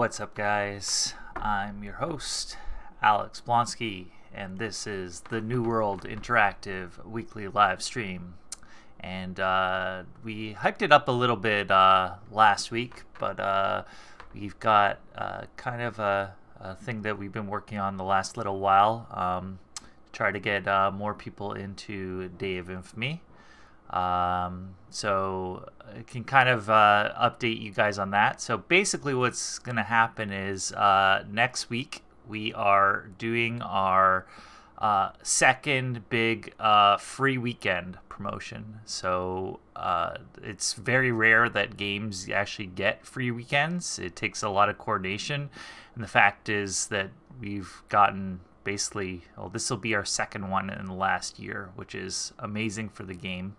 What's up, guys? I'm your host, Alex Blonsky, and this is the New World Interactive weekly live stream. And we hyped it up a little bit last week, but we've got kind of a thing that we've been working on the last little while. Try to get more people into Day of Infamy. So I can kind of update you guys on that. So basically what's going to happen is next week we are doing our second big free weekend promotion. So it's very rare that games actually get free weekends. It takes a lot of coordination. And the fact is that we've gotten basically, well, this will be our second one in the last year, which is amazing for the game.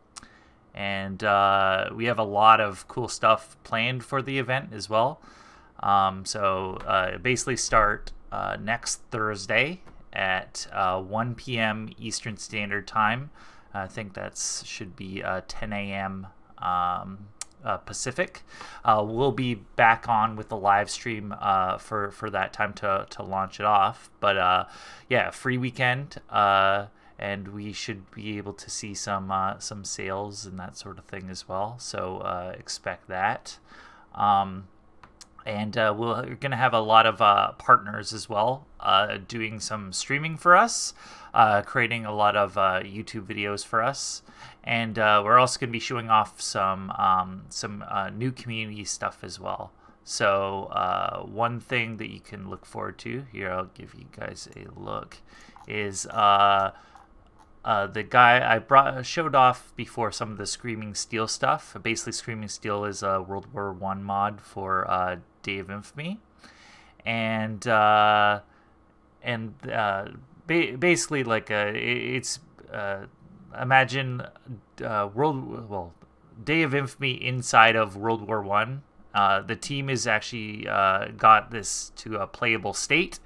And we have a lot of cool stuff planned for the event as well. So basically start next Thursday at 1 p.m. Eastern Standard Time. I think that should be 10 a.m. Pacific. We'll be back on with the live stream for that time to launch it off. But yeah, free weekend. And we should be able to see some sales and that sort of thing as well. So expect that. And we're going to have a lot of partners as well doing some streaming for us, creating a lot of YouTube videos for us. And we're also going to be showing off some new community stuff as well. So one thing that you can look forward to, here I'll give you guys a look, is the guy I showed off before some of the Screaming Steel stuff. Basically, Screaming Steel is a World War I mod for Day of Infamy, and basically like it's imagine Day of Infamy inside of World War One. The team is actually got this to a playable state.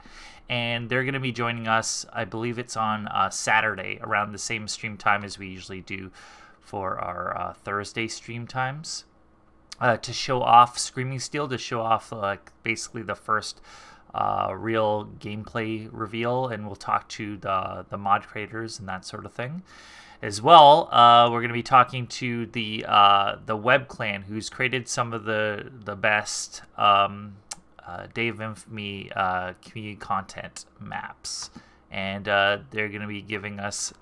And they're going to be joining us, I believe it's on Saturday, around the same stream time as we usually do for our Thursday stream times, to show off Screaming Steel, to show off basically the first real gameplay reveal, and we'll talk to the mod creators and that sort of thing. As well, we're going to be talking to the Web Clan, who's created some of the best Day of Infamy community content maps, and they're going to be giving us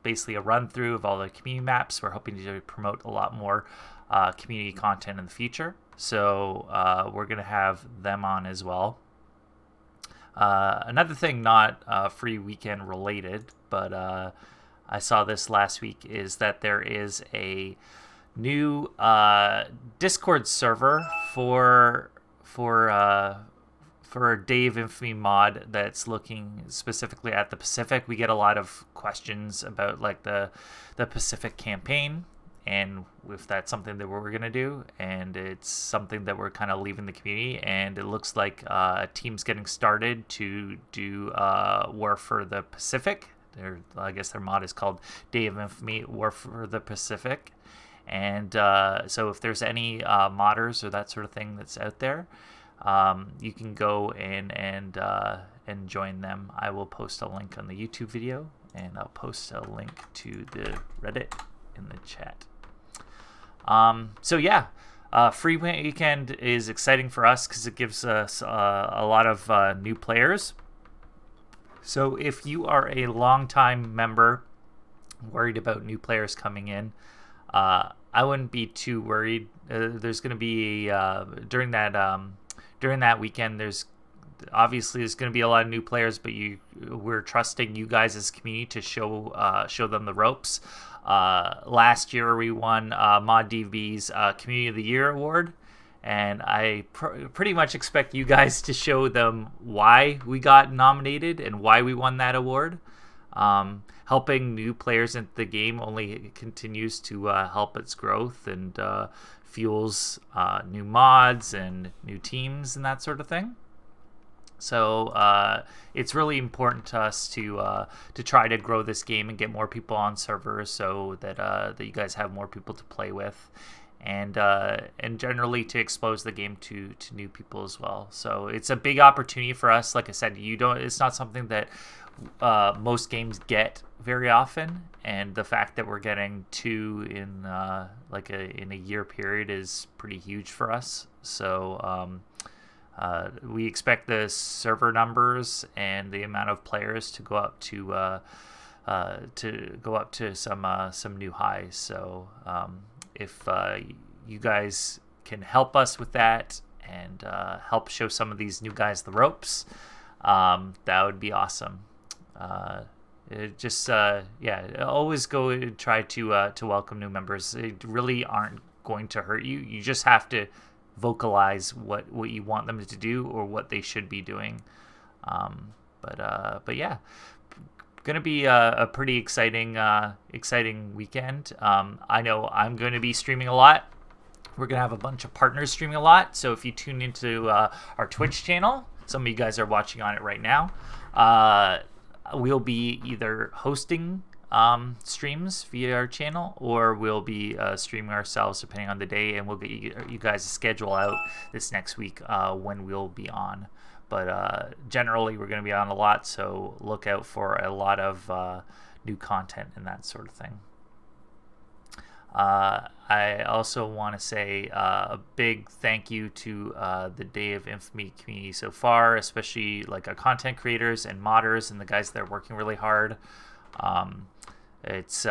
basically a run through of all the community maps. We're hoping to promote a lot more community content in the future, so we're going to have them on as well. Another thing, not free weekend related, but I saw this last week, is that there is a new Discord server for a Day of Infamy mod that's looking specifically at the Pacific. We get a lot of questions about like the Pacific campaign, and if that's something that we're going to do, and it's something that we're kind of leaving the community, and it looks like a team's getting started to do War for the Pacific. I guess their mod is called Day of Infamy War for the Pacific. And so if there's any modders or that sort of thing that's out there, you can go and join them. I will post a link on the YouTube video, and I'll post a link to the Reddit in the chat. So yeah, free weekend is exciting for us because it gives us a lot of new players. So if you are a longtime member worried about new players coming in, I wouldn't be too worried. There's going to be during that weekend. There's going to be a lot of new players, but we're trusting you guys as community to show them the ropes. Last year we won ModDB's Community of the Year award, and I pretty much expect you guys to show them why we got nominated and why we won that award. Helping new players into the game only continues to help its growth and fuels new mods and new teams and that sort of thing. So it's really important to us to try to grow this game and get more people on servers, so that you guys have more people to play with. and generally to expose the game to new people as well. So it's a big opportunity for us. Like I said, it's not something that most games get very often, and the fact that we're getting 2 in in a year period is pretty huge for us. So we expect the server numbers and the amount of players to go up to some new highs. So if you guys can help us with that and help show some of these new guys the ropes, that would be awesome. Always go and try to welcome new members. They really aren't going to hurt you. You just have to vocalize what you want them to do or what they should be doing. But yeah, gonna be a pretty exciting weekend. I know I'm going to be streaming a lot. We're gonna have a bunch of partners streaming a lot. So if you tune into our Twitch channel, some of you guys are watching on it right now. We'll be either hosting streams via our channel, or we'll be streaming ourselves depending on the day, and we'll get you guys a schedule out this next week when we'll be on. But generally, we're going to be on a lot, so look out for a lot of new content and that sort of thing. I also want to say a big thank you to the Day of Infamy community so far, especially like our content creators and modders and the guys that are working really hard. It's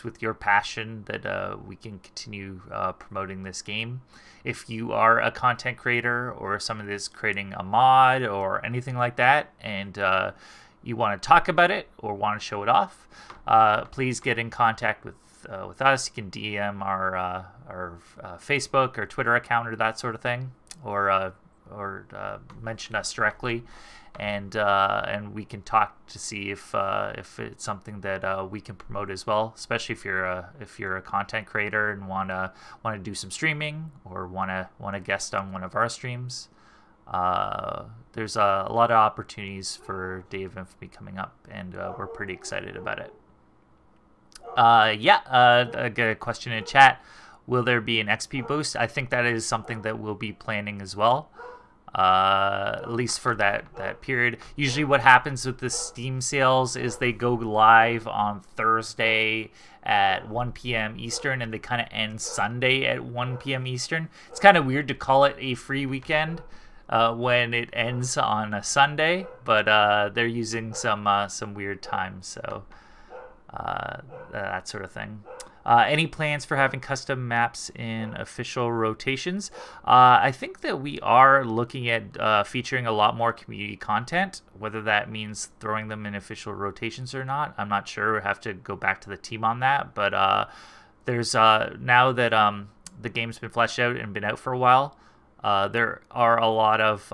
with your passion that we can continue promoting this game. If you are a content creator or someone that's creating a mod or anything like that, and you want to talk about it or want to show it off, please get in contact with us. You can DM our Facebook or Twitter account or that sort of thing, or mention us directly, and we can talk to see if it's something that we can promote as well. Especially if you're a content creator and want to do some streaming or want to guest on one of our streams. There's a lot of opportunities for Day of Infamy coming up, and we're pretty excited about it. I got a question in chat. Will there be an XP boost? I think that is something that we'll be planning as well, at least for that period. Usually what happens with the Steam sales is they go live on Thursday at 1 p.m. Eastern, and they kind of end Sunday at 1 p.m. Eastern. It's kind of weird to call it a free weekend when it ends on a Sunday, but they're using some weird times, so that sort of thing. Any plans for having custom maps in official rotations? I think that we are looking at featuring a lot more community content. Whether that means throwing them in official rotations or not, I'm not sure. We'll have to go back to the team on that. But there's now that the game's been fleshed out and been out for a while, there are a lot of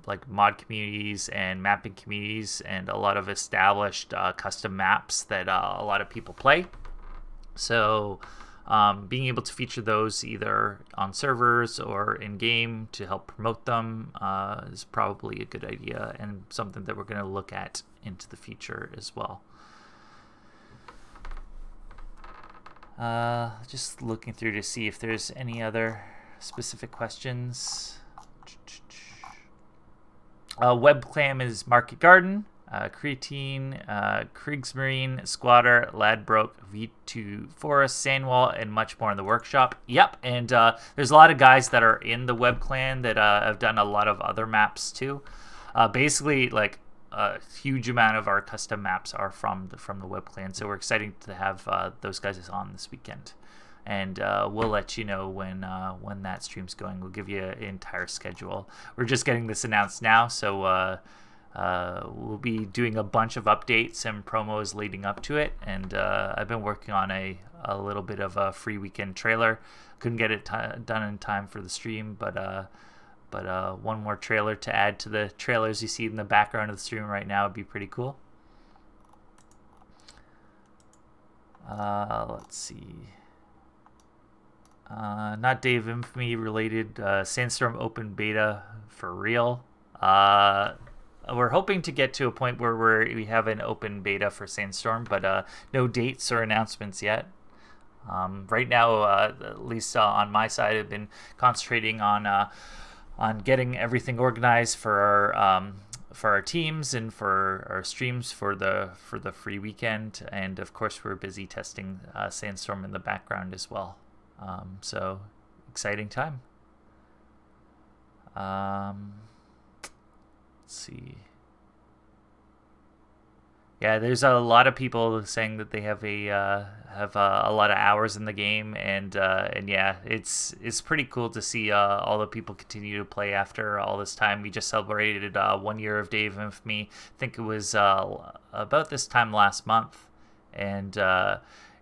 like mod communities and mapping communities and a lot of established custom maps that a lot of people play. So being able to feature those either on servers or in-game to help promote them is probably a good idea, and something that we're going to look at into the future as well. Just looking through to see if there's any other specific questions. Webcam is Market Garden, Creatine, Kriegsmarine, Squatter, Ladbroke, V2 Forest, Sandwall, and much more in the workshop. Yep, and there's a lot of guys that are in the web clan that have done a lot of other maps too. Basically, like a huge amount of our custom maps are from the web clan, so we're excited to have those guys on this weekend. And we'll let you know when that stream's going. We'll give you an entire schedule. We're just getting this announced now, so we'll be doing a bunch of updates and promos leading up to it. And I've been working on a little bit of a free weekend trailer. Couldn't get it done in time for the stream, but one more trailer to add to the trailers you see in the background of the stream right now would be pretty cool. Let's see. Not Day of Infamy related. Sandstorm open beta for real. We're hoping to get to a point where we have an open beta for Sandstorm, but no dates or announcements yet. Right now, at least on my side, I've been concentrating on getting everything organized for our teams and for our streams for the free weekend, and of course we're busy testing Sandstorm in the background as well. So exciting time. Let's see. Yeah, there's a lot of people saying that they have a lot of hours in the game, and yeah, it's pretty cool to see all the people continue to play after all this time. We just celebrated 1 year of Day of Infamy. I think it was about this time last month, and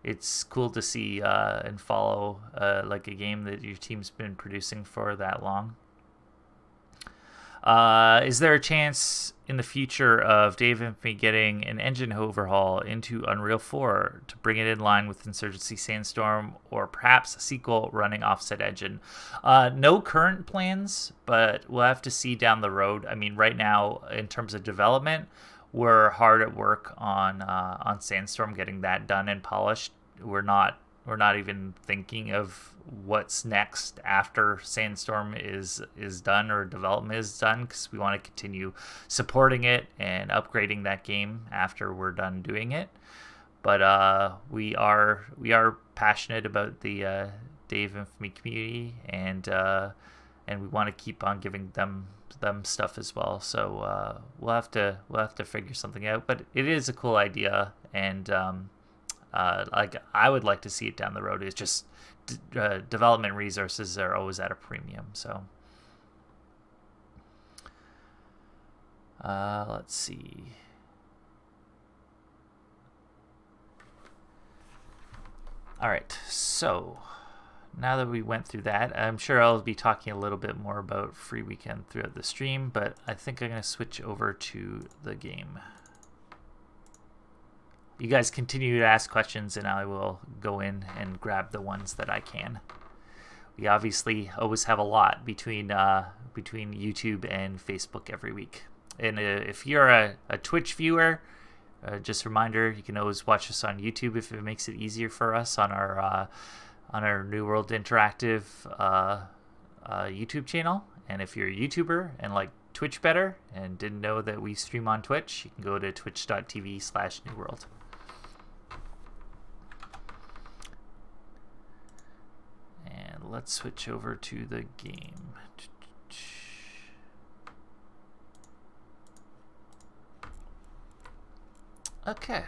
it's cool to see and follow like a game that your team's been producing for that long. Is there a chance in the future of Day of Infamy getting an engine overhaul into Unreal 4 to bring it in line with Insurgency Sandstorm, or perhaps a sequel running offset engine? No current plans, but we'll have to see down the road. I mean, right now, in terms of development, we're hard at work on Sandstorm, getting that done and polished. We're not even thinking of what's next after Sandstorm is done or development is done, because we want to continue supporting it and upgrading that game after we're done doing it. But we are passionate about the Day of Infamy community, and we want to keep on giving them stuff as well. So we'll have to figure something out. But it is a cool idea, and like I would like to see it down the road. It's just development resources are always at a premium. So let's see. All right, so now that we went through that, I'm sure I'll be talking a little bit more about Free Weekend throughout the stream, but I think I'm going to switch over to the game. You guys continue to ask questions, and I will go in and grab the ones that I can. We obviously always have a lot between YouTube and Facebook every week. And if you're a Twitch viewer, just a reminder, you can always watch us on YouTube if it makes it easier for us on our New World Interactive YouTube channel. And if you're a YouTuber and like Twitch better and didn't know that we stream on Twitch, you can go to twitch.tv/newworld. And let's switch over to the game. Okay.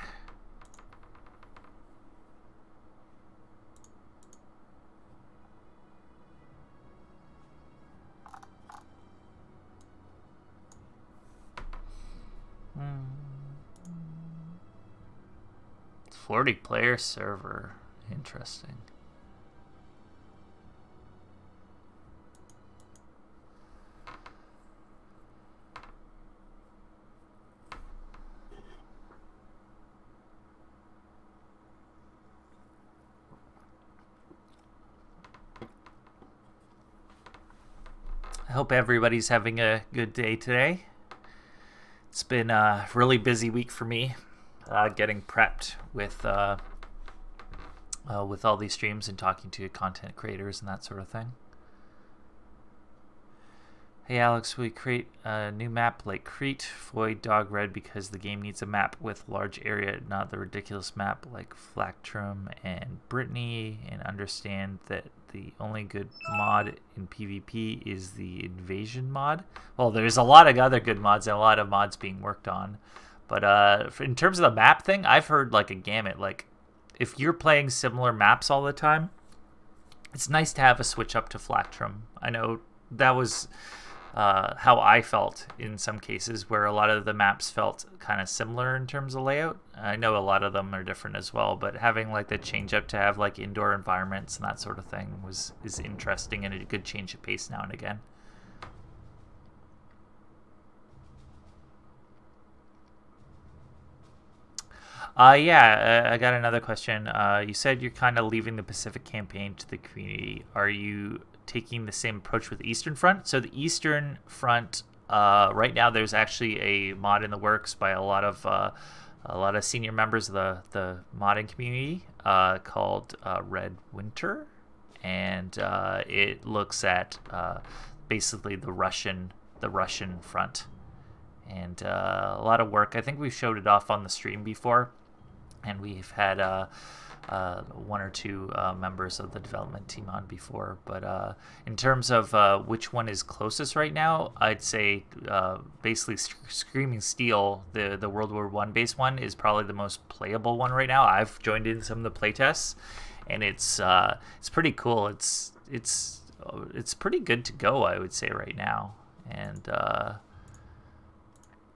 It's 40 player server. Interesting. I hope everybody's having a good day today. It's been a really busy week for me, getting prepped with all these streams and talking to content creators and that sort of thing. Hey Alex, we create a new map like Crete, Void, Dog Red because the game needs a map with large area, not the ridiculous map like Flactrum and Brittany, and understand that the only good mod in PvP is the invasion mod. Well, there's a lot of other good mods and a lot of mods being worked on. But in terms of the map thing, I've heard like a gamut. Like if you're playing similar maps all the time, it's nice to have a switch up to Flactrum. I know that was how I felt in some cases, where a lot of the maps felt kind of similar in terms of layout. I know a lot of them are different as well, but having like the change up to have like indoor environments and that sort of thing is interesting and a good change of pace now and again. Yeah, I got another question. You said you're kind of leaving the Pacific campaign to the community. Are you taking the same approach with the Eastern Front? So the Eastern Front, right now there's actually a mod in the works by a lot of a lot of senior members of the modding community called Red Winter, and it looks at basically the Russian front, and a lot of work. I think we've showed it off on the stream before, and we've had one or two members of the development team on before. But in terms of which one is closest right now, I'd say basically Screaming Steel, the World War I based one, is probably the most playable one right now. I've joined in some of the playtests, and it's pretty cool. It's pretty good to go, I would say, right now. And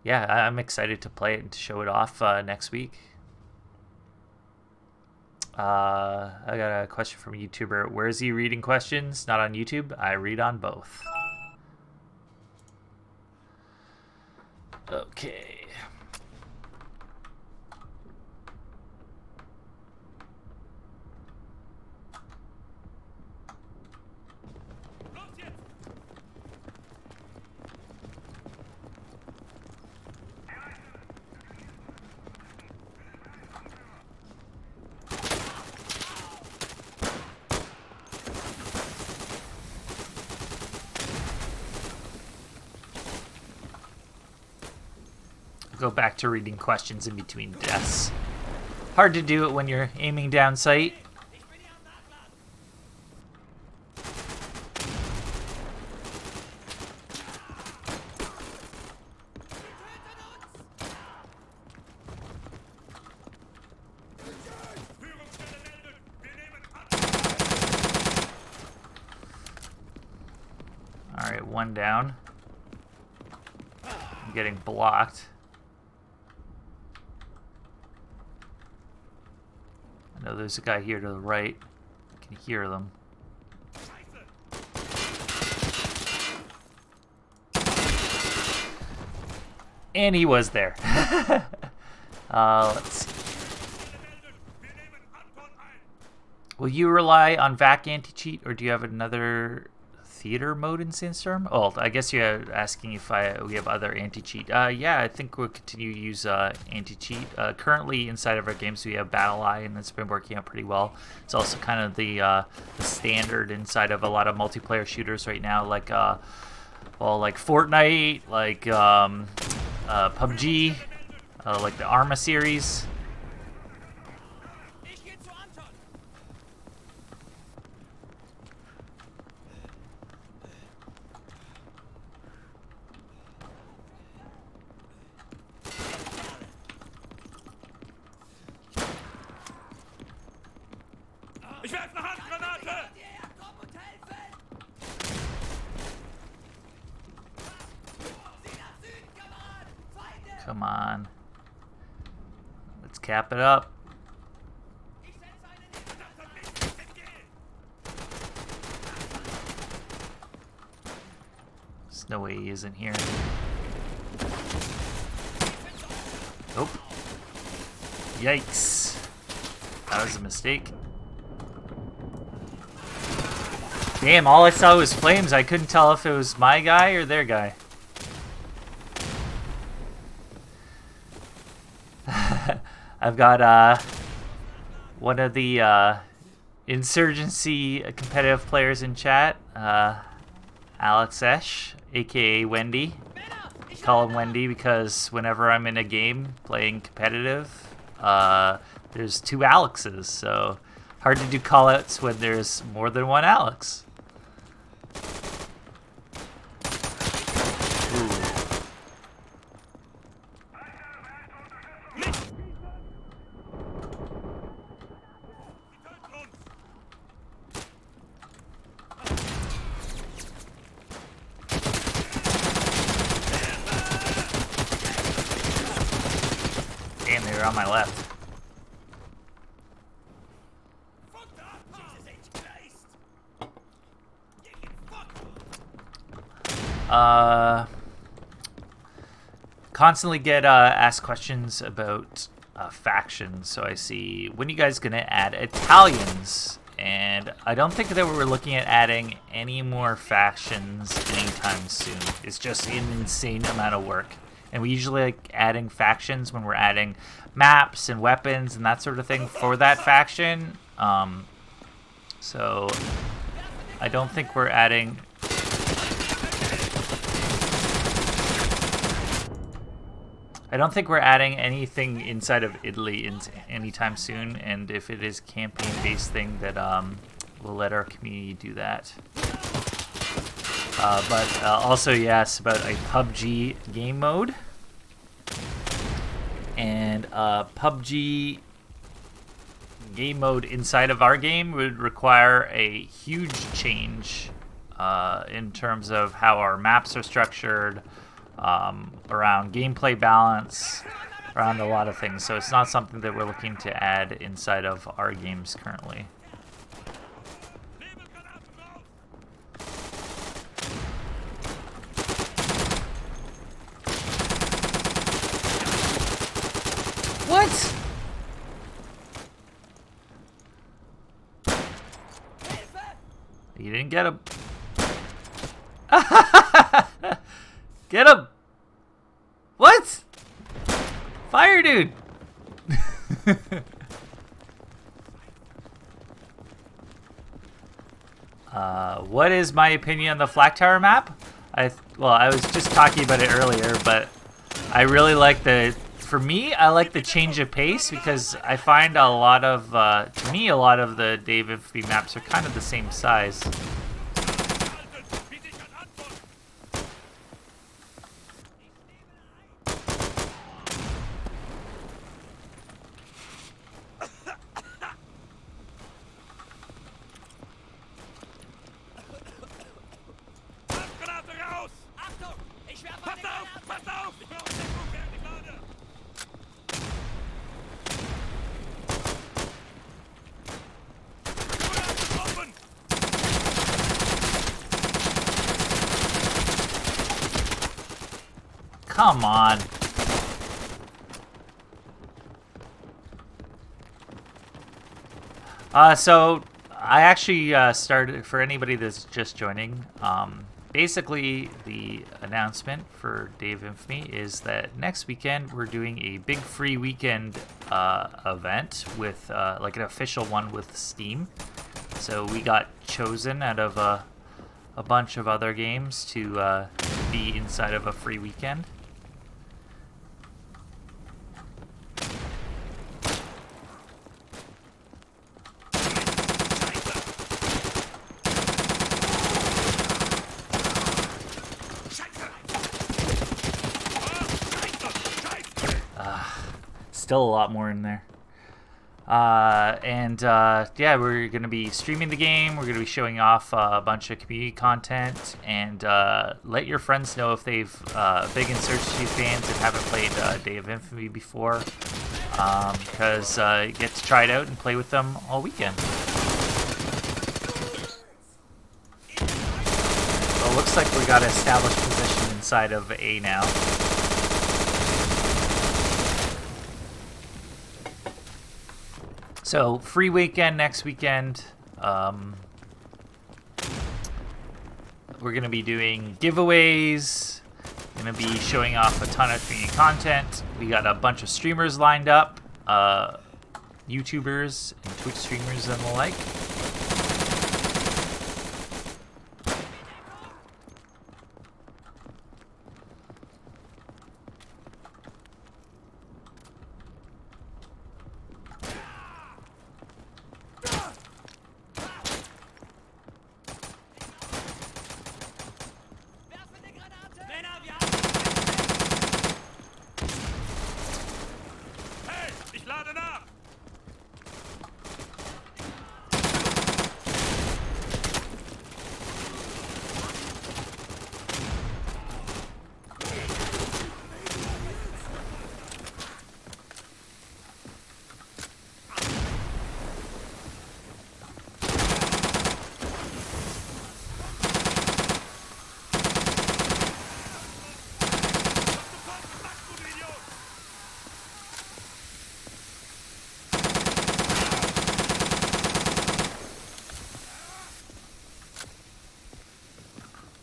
yeah, I'm excited to play it and to show it off next week. I got a question from a YouTuber. Where is he reading questions? Not on YouTube. I read on both. Okay. Go back to reading questions in between deaths. Hard to do it when you're aiming down sight. Alright, one down. I'm getting blocked. I know there's a guy here to the right. I can hear them. And he was there. Let's see. Will you rely on VAC anti-cheat, or do you have another theater mode in Sandstorm? Oh, I guess you're asking if we have other anti-cheat. Yeah, I think we'll continue to use anti-cheat. Currently, inside of our games, we have Battle Eye, and it's been working out pretty well. It's also kind of the standard inside of a lot of multiplayer shooters right now, like like Fortnite, like PUBG, like the Arma series. Come on. Let's cap it up. There's no way he isn't here. Nope. Yikes. That was a mistake. Damn, all I saw was flames. I couldn't tell if it was my guy or their guy. I've got one of the Insurgency competitive players in chat, Alex Esch, aka Wendy. Call him Wendy because whenever I'm in a game playing competitive, there's two Alexes, so hard to do callouts when there's more than one Alex. On my left. Constantly get asked questions about factions. So I see, when are you guys gonna add Italians? And I don't think that we're looking at adding any more factions anytime soon. It's just an insane amount of work. and we usually like adding factions when we're adding maps and weapons and that sort of thing for that faction. So I don't think we're adding. I don't think we're adding anything inside of Italy anytime soon, and if it is a campaign-based thing, that we'll let our community do that. But also, yes, about a PUBG game mode. And PUBG game mode inside of our game would require a huge change in terms of how our maps are structured, around gameplay balance, around a lot of things. So it's not something that we're looking to add inside of our games currently. What? You didn't get him. Get him! What? Fire, dude! What is my opinion on the Flak Tower map? Well, I was just talking about it earlier, but I really like for me, I like the change of pace, because I find a lot of, to me, a lot of the Dave Infamy maps are kind of the same size. Come on. So I actually started, for anybody that's just joining, basically the announcement for Dave Infamy is that next weekend we're doing a big free weekend event with like an official one with Steam. So we got chosen out of a bunch of other games to be inside of a free weekend. Still a lot more in there. Yeah, we're going to be streaming the game. We're going to be showing off a bunch of community content, and let your friends know if they've big Insurgency fans that haven't played Day of Infamy before, because you get to try it out and play with them all weekend. So it looks like we got an established position inside of A now. So, free weekend next weekend. We're going to be doing giveaways. Going to be showing off a ton of community content. We got a bunch of streamers lined up. YouTubers and Twitch streamers and the like.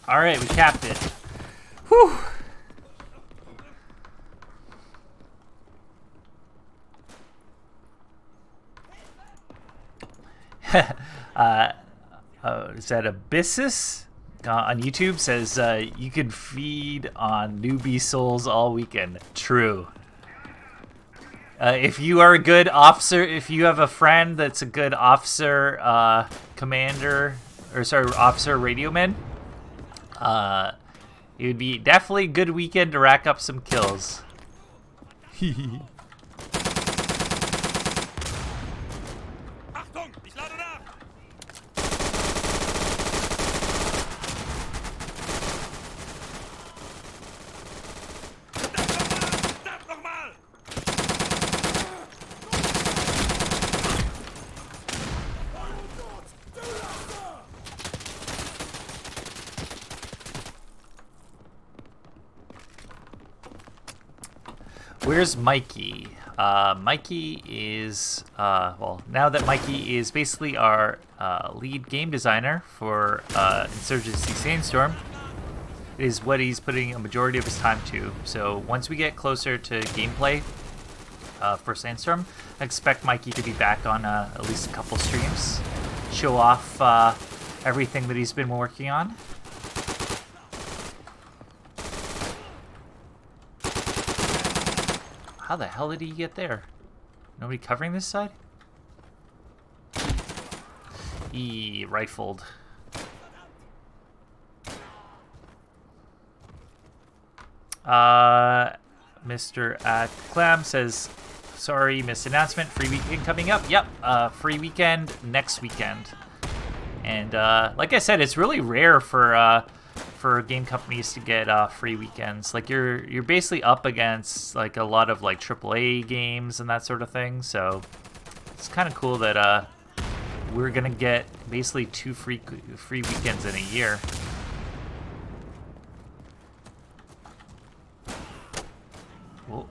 Alright, we capped it. Whew. Is that Abyssus on YouTube says you can feed on newbie souls all weekend. True. If you are a good officer, if you have a friend that's a good officer, commander, or sorry, officer radioman, it would be definitely a good weekend to rack up some kills. Where's Mikey? Mikey is, well, now that Mikey is basically our lead game designer for Insurgency Sandstorm, is what he's putting a majority of his time to. So once we get closer to gameplay for Sandstorm, I expect Mikey to be back on at least a couple streams, show off everything that he's been working on. How the hell did he get there? Nobody covering this side? He rifled. Mr. Clam says, sorry, missed announcement. Free weekend coming up. Yep, free weekend next weekend. And like I said, it's really rare for game companies to get free weekends. Like you're basically up against like a lot of like AAA games and that sort of thing. So it's kind of cool that we're gonna get basically 2 free weekends in a year. Whoa.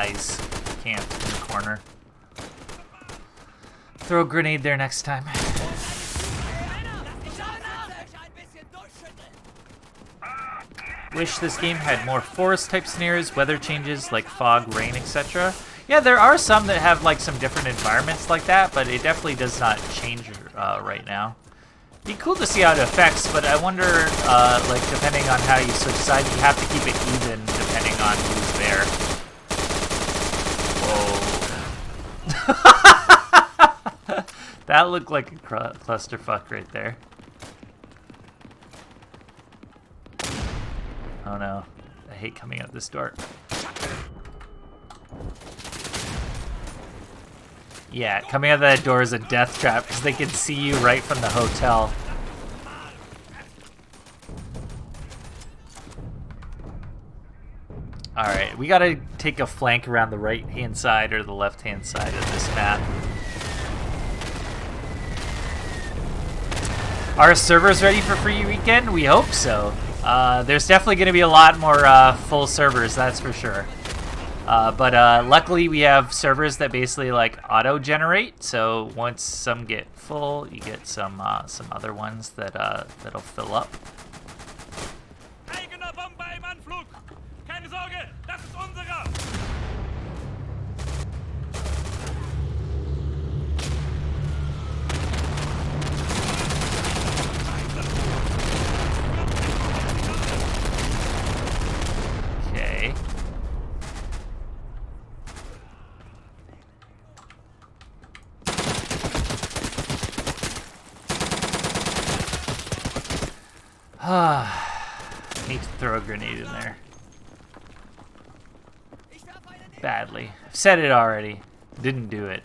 He's camped in the corner. Throw a grenade there next time. Wish this game had more forest-type scenarios, weather changes like fog, rain, etc. Yeah, there are some that have like some different environments like that, but it definitely does not change right now. Be cool to see how it affects, but I wonder, like depending on how you switch sides, you have to keep it even depending on who's there. Whoa. That looked like a clusterfuck right there. Oh no, I hate coming out this door. Yeah, coming out of that door is a death trap because they can see you right from the hotel. Alright, we gotta take a flank around the right-hand side or the left-hand side of this map. Are servers ready for free weekend? We hope so. There's definitely going to be a lot more full servers, that's for sure. But luckily we have servers that basically like auto-generate. So once some get full, you get some other ones that that'll fill up. Eigener Bombe im Anflug. Keine Sorge, das ist unserer. Okay. Need to throw a grenade in there. Badly. I've said it already. Didn't do it.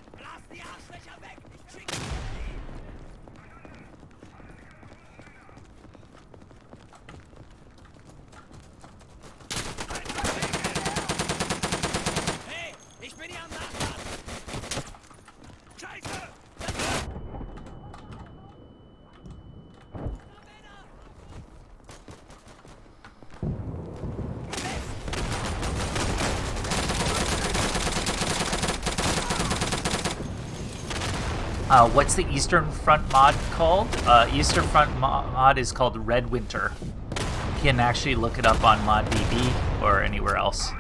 What's the Eastern Front mod called? Eastern Front mod is called Red Winter. You can actually look it up on ModDB or anywhere else.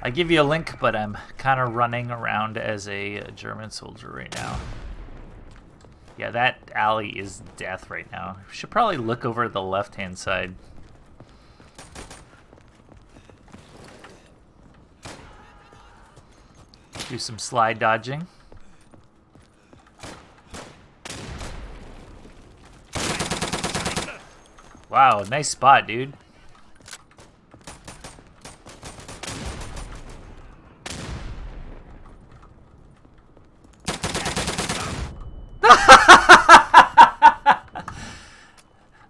I give you a link, but I'm kind of running around as a German soldier right now. Yeah, that alley is death right now. Should probably look over the left-hand side. Do some slide dodging. Wow, nice spot, dude.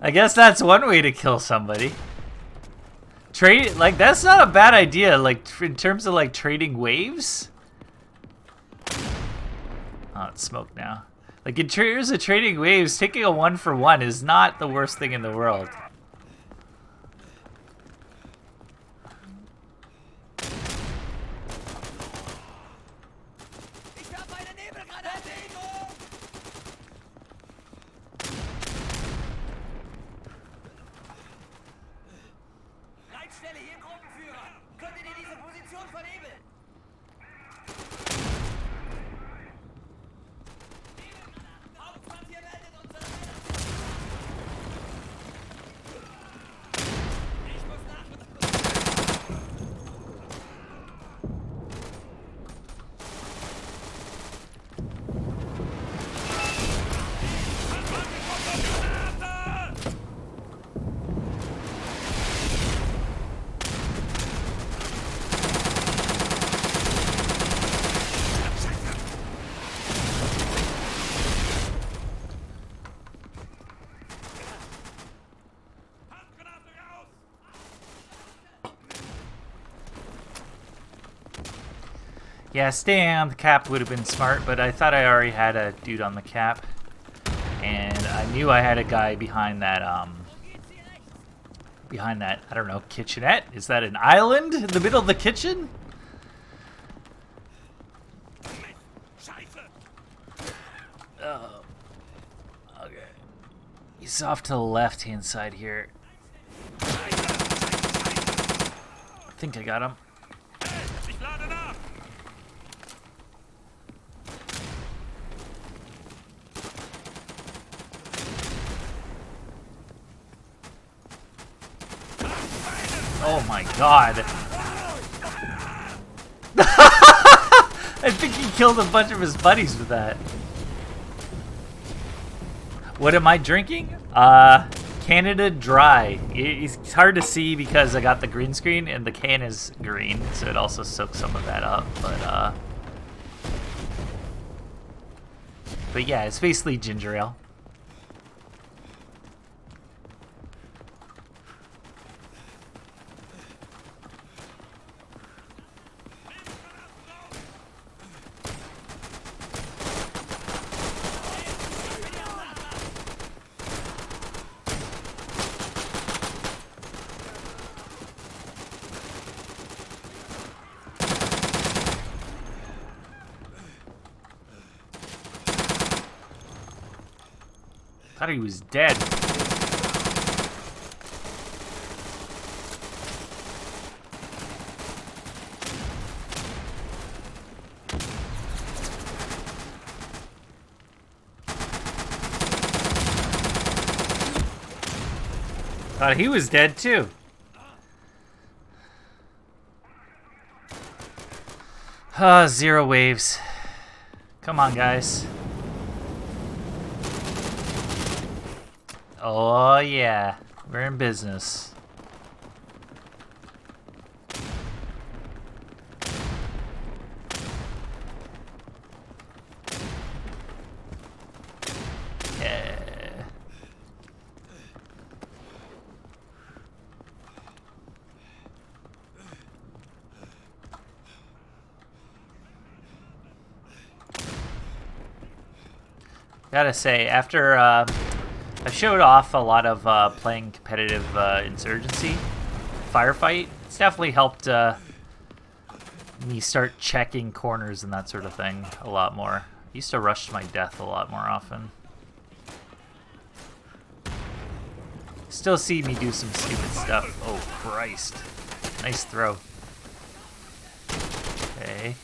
I guess that's one way to kill somebody. Trade, like, that's not a bad idea, like, in terms of, like, trading waves. Oh, it's smoke now. Like, in terms of trading waves, taking a 1-for-1 is not the worst thing in the world. Yeah, staying on the cap would have been smart, but I thought I already had a dude on the cap. And I knew I had a guy behind that, I don't know, kitchenette? Is that an island in the middle of the kitchen? Oh. Okay. He's off to the left-hand side here. I think I got him. Oh my god. I think he killed a bunch of his buddies with that. What am I drinking? Canada Dry. It's hard to see because I got the green screen and the can is green, so it also soaks some of that up, but yeah, it's basically ginger ale. Thought he was dead. Thought he was dead too. Zero waves. Come on, guys. Oh yeah, we're in business. Yeah. Gotta say, after I showed off a lot of playing competitive Insurgency firefight. It's definitely helped me start checking corners and that sort of thing a lot more. I used to rush to my death a lot more often. Still see me do some stupid stuff. Oh Christ. Nice throw. Okay.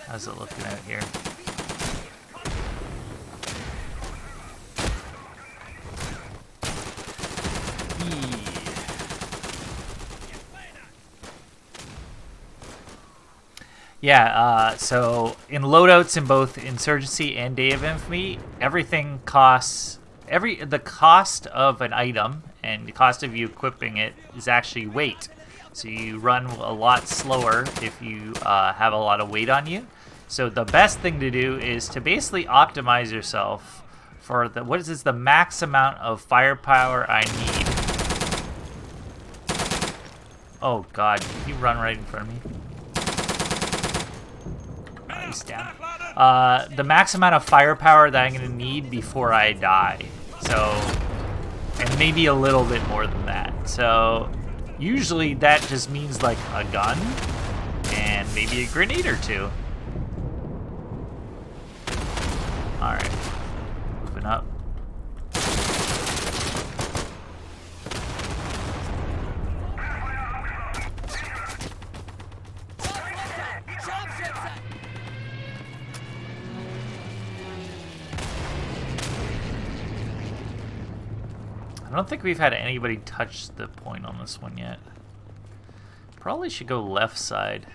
How's it looking out here? Yeah, so in loadouts in both Insurgency and Day of Infamy, everything costs the cost of an item and the cost of you equipping it is actually weight. So you run a lot slower if you have a lot of weight on you. So the best thing to do is to basically optimize yourself for the max amount of firepower I need. Oh god, did he run right in front of me? He's down. The max amount of firepower that I'm going to need before I die. So, and maybe a little bit more than that. So, usually that just means like a gun and maybe a grenade or two. Alright, moving up. I don't think we've had anybody touch the point on this one yet. Probably should go left side.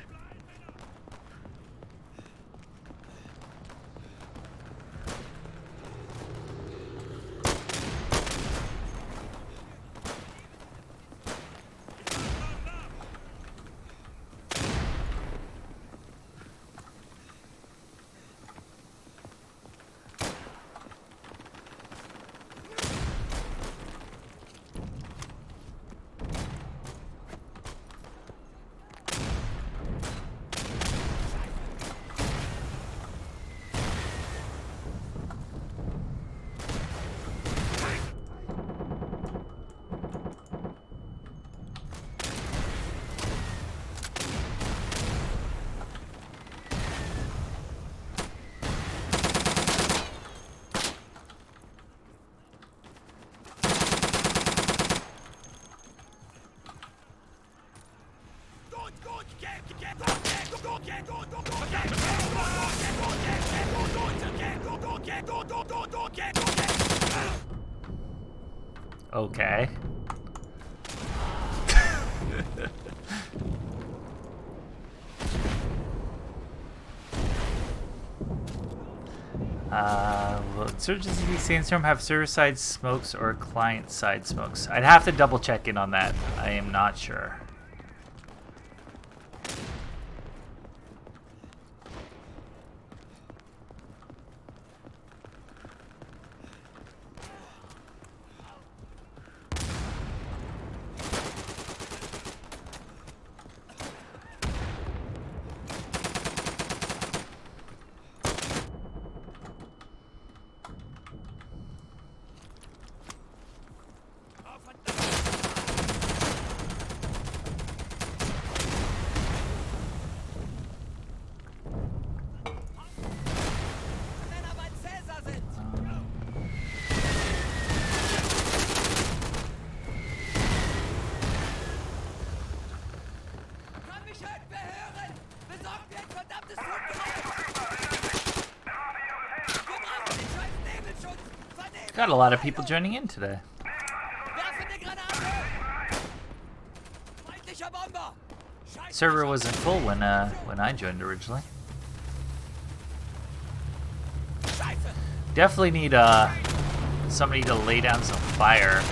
Okay. Will Insurgency Sandstorm have server-side smokes or client-side smokes? I'd have to double-check in on that. I am not sure. Got a lot of people joining in today. Server wasn't full when I joined originally. Definitely need somebody to lay down some fire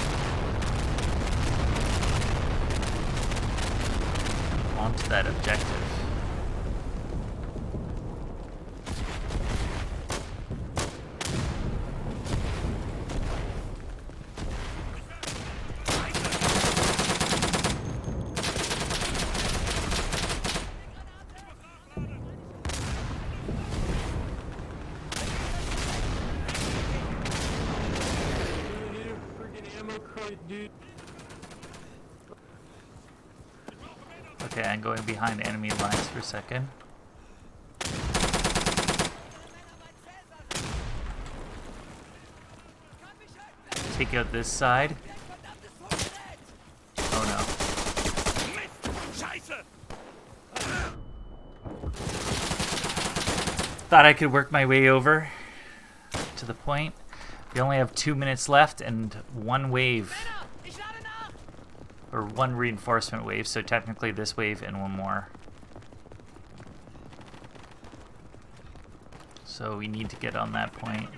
onto that objective. Okay, I'm going behind enemy lines for a second. Take out this side. Oh no. thought I could work my way over to the point. We only have 2 minutes left and one wave. Or one reinforcement wave, so technically this wave and one more. So we need to get on that point.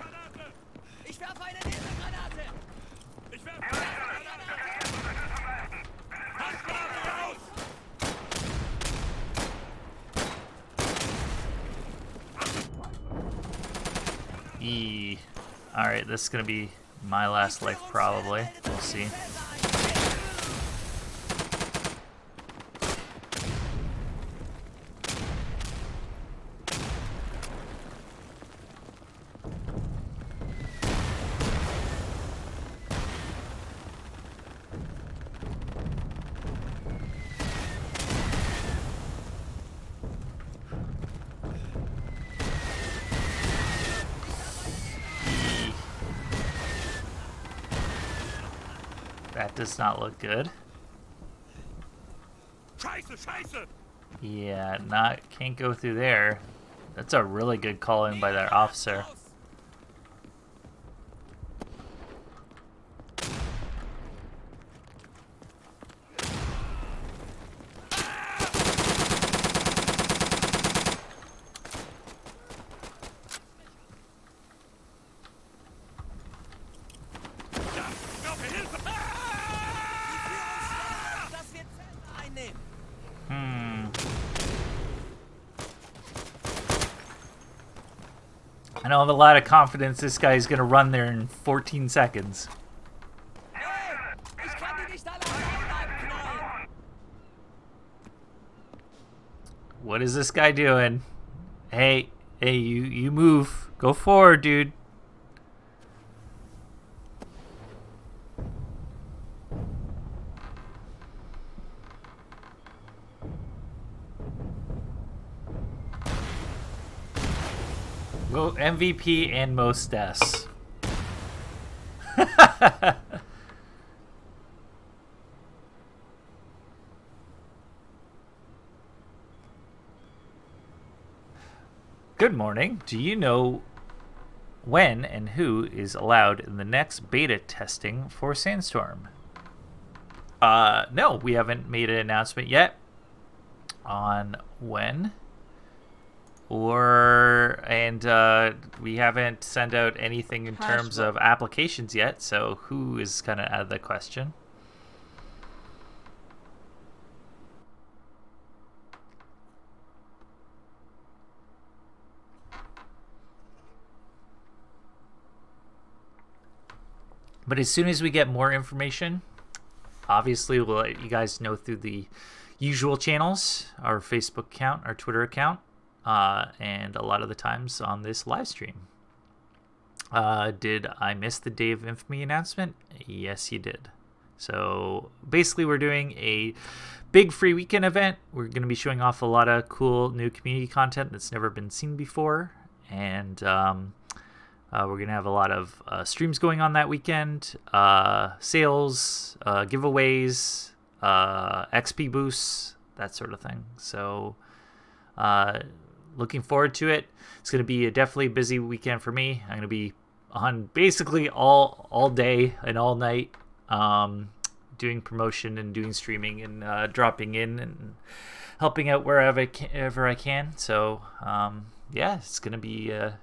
Alright, this is going to be my last life probably. We'll see. That does not look good. Yeah, can't go through there. That's a really good call in by that officer. I don't have a lot of confidence this guy is going to run there in 14 seconds. What is this guy doing? Hey, you move. Go forward, dude. Go MVP and most deaths. Good morning. Do you know when and who is allowed in the next beta testing for Sandstorm? No, we haven't made an announcement yet on when. We haven't sent out anything in terms of applications yet, so who is kind of out of the question. But as soon as we get more information, obviously we'll let you guys know through the usual channels, our Facebook account, our Twitter account, and a lot of the times on this live stream. Did I miss the Day of Infamy announcement? Yes, you did. So basically we're doing a big free weekend event. We're going to be showing off a lot of cool new community content that's never been seen before. And we're going to have a lot of streams going on that weekend, sales, giveaways, XP boosts, that sort of thing. So looking forward to it. It's going to be a definitely busy weekend for me. I'm going to be on basically all day and all night, doing promotion and doing streaming and dropping in and helping out wherever I can. So yeah, it's gonna be a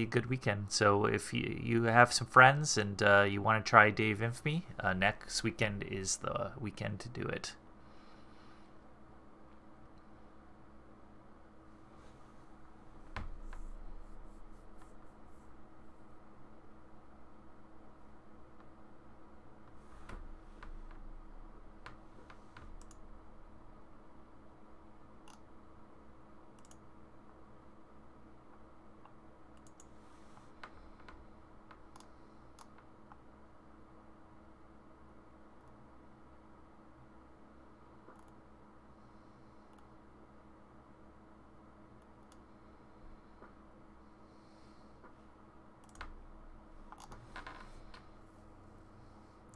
good weekend. So if you have some friends and you want to try Day of Infamy, next weekend is the weekend to do it.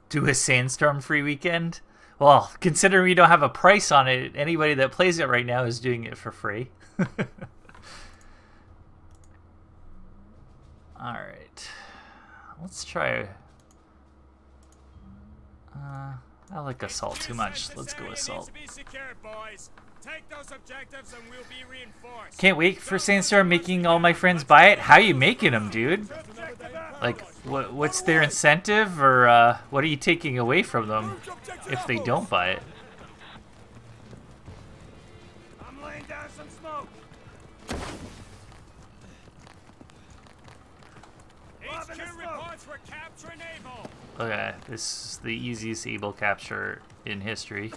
Do a Sandstorm free weekend? Well, considering we don't have a price on it, anybody that plays it right now is doing it for free. Alright. Let's try... I like assault too much. Let's go assault. Can't wait for Sandstorm making all my friends buy it. How you making them, dude? Like, what's their incentive, or what are you taking away from them if they don't buy it? I'm laying down some smoke. HQ reports we're capturing Able. Okay, this is the easiest Able capture in history.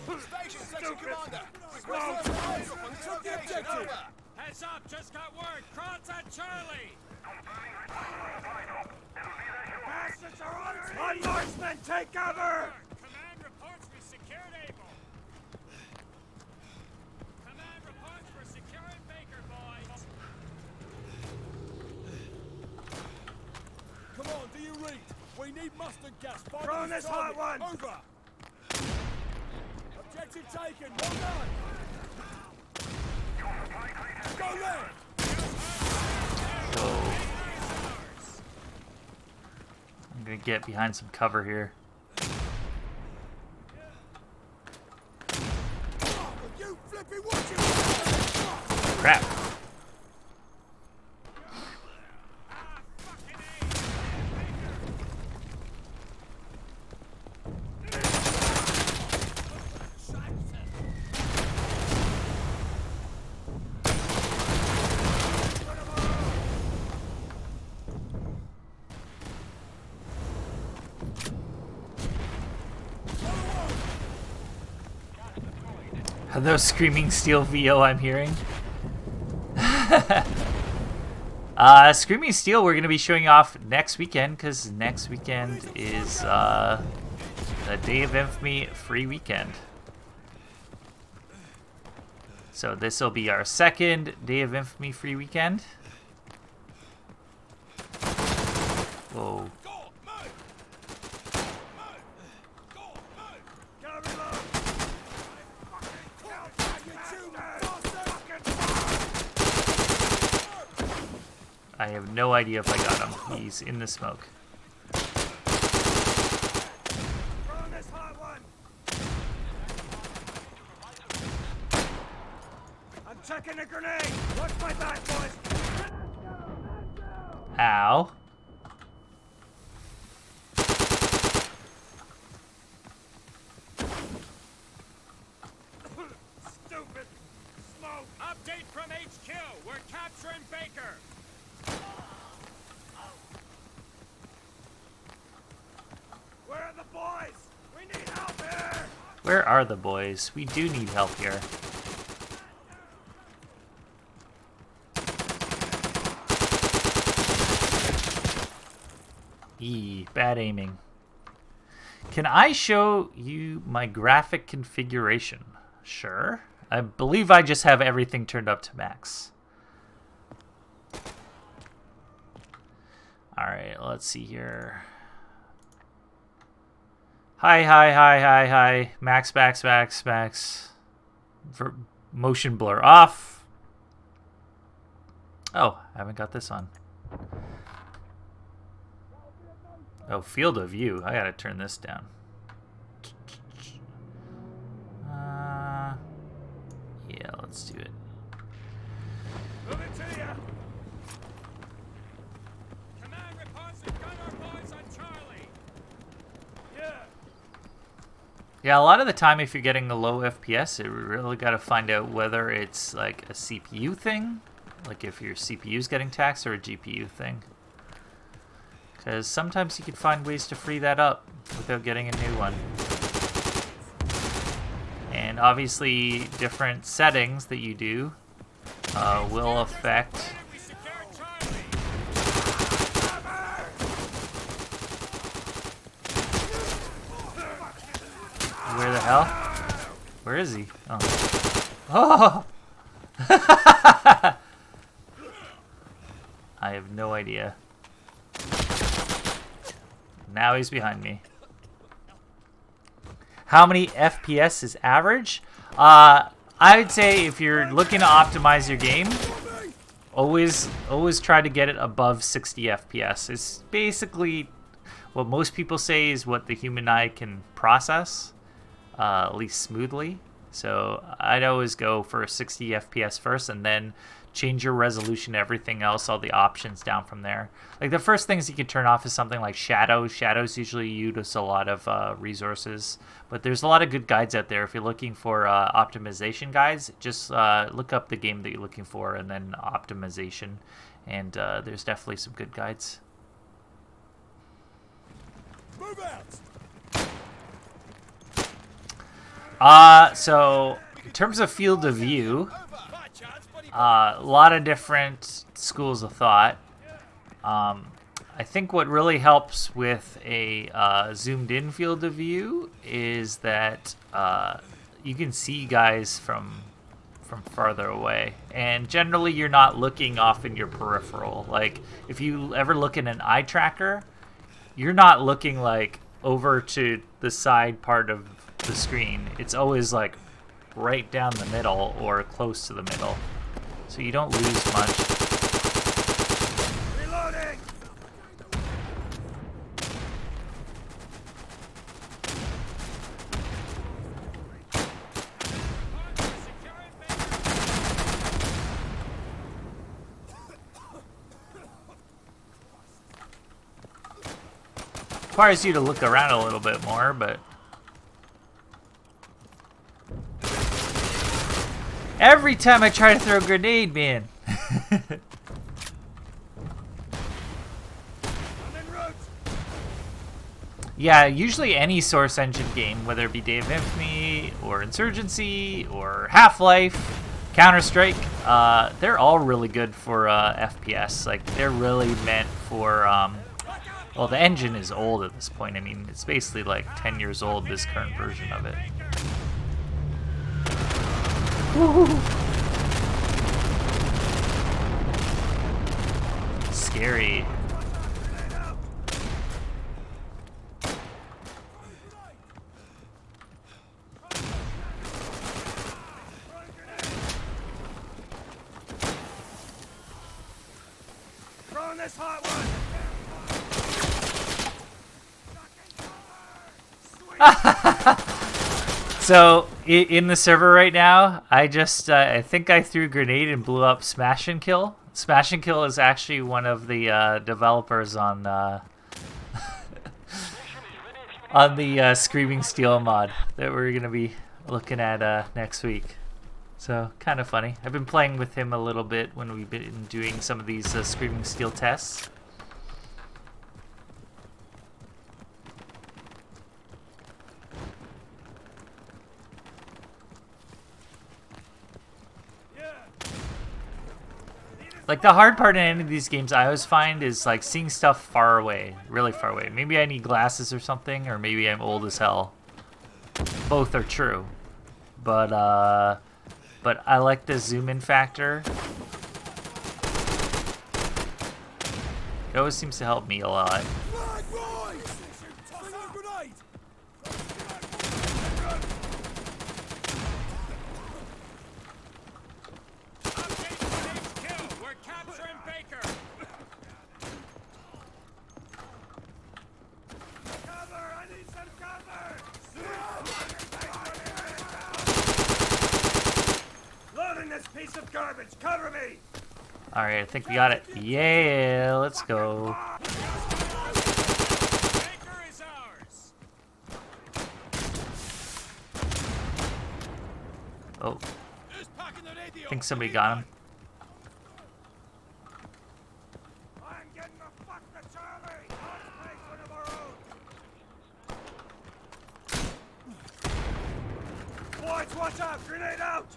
Heads up, just got word. Kron's at Charlie. Bastards are on marksmen, take cover! Command reports we secured Able. Command reports we're securing Baker, boys. Come on, do you read? We need mustard gas. Throw on this hot one! Over! Objective taken, well done! Go there! So I'm gonna get behind some cover here. You flippy watching! Crap. Are those Screaming Steel VO I'm hearing? Screaming Steel we're going to be showing off next weekend, because next weekend is a Day of Infamy Free Weekend. So this will be our second Day of Infamy Free Weekend. Whoa. I have no idea if I got him. He's in the smoke. I'm checking a grenade. Watch my back, boys. Ow. Stupid. Smoke. Update from HQ. We're capturing Baker. Where are the boys? We need help here! Where are the boys? We do need help here. Bad aiming. Can I show you my graphic configuration? Sure. I believe I just have everything turned up to max. Alright, let's see here. Hi. Max. For motion blur off. Oh, I haven't got this on. Oh, field of view. I gotta turn this down. Yeah, let's do it. Move it to you! Command reports we've got our boys on Charlie! Yeah, a lot of the time if you're getting a low FPS, you really gotta find out whether it's like a CPU thing, like if your CPU's getting taxed, or a GPU thing. Because sometimes you can find ways to free that up without getting a new one. And obviously different settings that you do will affect where the hell? Where is he? Oh. I have no idea. Now he's behind me. How many FPS is average? I would say if you're looking to optimize your game, always try to get it above 60 FPS. It's basically what most people say is what the human eye can process, at least smoothly. So I'd always go for 60 FPS first, and then change your resolution to everything else, all the options down from there. Like the first things you can turn off is something like shadows. Shadows usually use a lot of resources, but there's a lot of good guides out there. If you're looking for optimization guides, just look up the game that you're looking for and then optimization, and there's definitely some good guides. Move out! So in terms of field of view, a lot of different schools of thought. I think what really helps with a zoomed in field of view is that you can see guys from farther away, and generally you're not looking off in your peripheral. Like if you ever look in an eye tracker, you're not looking like over to the side part of the screen. It's always like right down the middle or close to the middle, so you don't lose much. Reloading! Requires you to look around a little bit more, but every time I try to throw a grenade, man. I'm en route! Yeah, usually any Source Engine game, whether it be Day of Infamy or Insurgency or Half-Life, Counter-Strike, they're all really good for FPS. Like they're really meant for well, the engine is old at this point. I mean, it's basically like 10 years old, this current version of it. Scary. Throwing this hot one! So in the server right now, I just I think I threw a grenade and blew up Smash and Kill. Smash and Kill is actually one of the developers on on the Screaming Steel mod that we're gonna be looking at next week. So kind of funny. I've been playing with him a little bit when we've been doing some of these Screaming Steel tests. Like the hard part in any of these games I always find is like seeing stuff far away, really far away. Maybe I need glasses or something, or maybe I'm old as hell. Both are true. But I like the zoom in factor. It always seems to help me a lot. Flag right! Toss a grenade! We're capturing Baker! Cover! I need some cover! Loading this piece of garbage! Cover me! Alright, I think we got it. Yeah, let's go. Baker is ours! Oh, Who's packing the radio? I think somebody got him. I'm getting the fuck to Charlie! I'll take one of our own! Boys, watch out! Grenade out!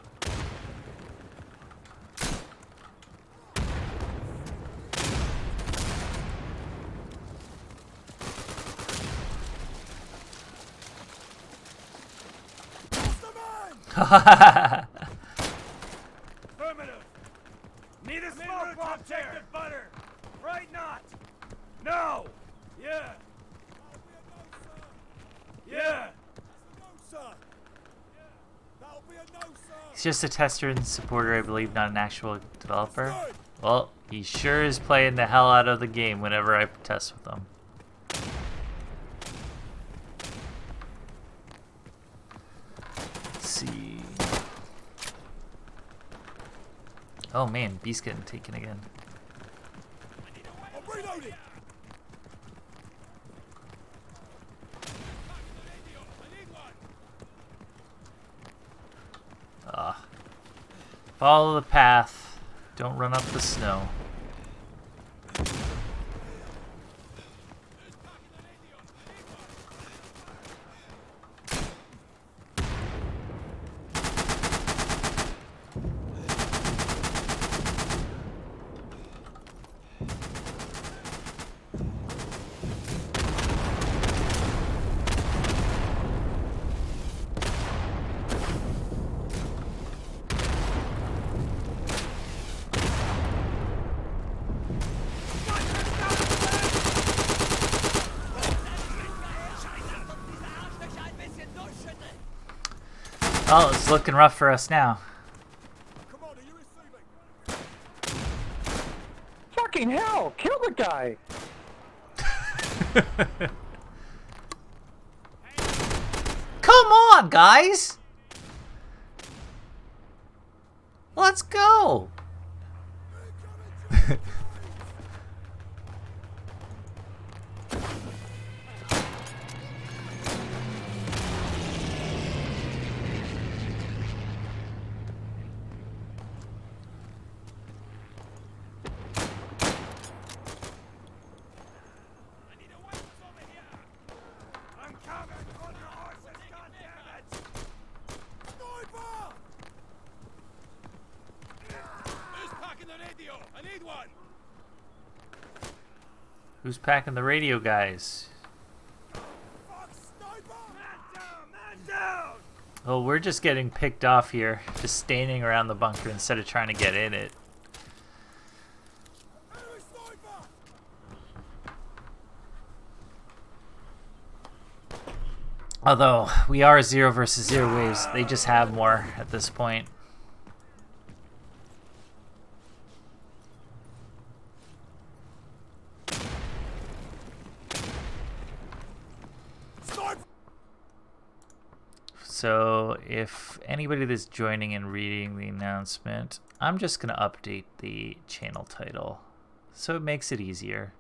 Affirmative! Need a smoke bomb here! Butter! Right not! No! Yeah! Yeah! No, sir! That'll be a no, sir! He's just a tester and supporter, I believe, not an actual developer. Good! Well, he sure is playing the hell out of the game whenever I test with him. Let's see. Oh man, Beast's getting taken again. I'm reloading. Follow the path. Don't run up the snow. Oh, it's looking rough for us now. Come on, are you receiving? Fucking hell! Kill the guy! Come on, guys! Let's go! I'm coming! Hold your horses, goddammit! Sniper! Who's packing the radio? I need one. Who's packing the radio, guys? Fuck, sniper! Man down! Man down! Oh, we're just getting picked off here. Just standing around the bunker instead of trying to get in it. Enemy sniper! Although, we are 0 versus 0 waves. They just have more at this point. Sniper! So, if anybody that's joining and reading the announcement, I'm just going to update the channel title. So it makes it easier.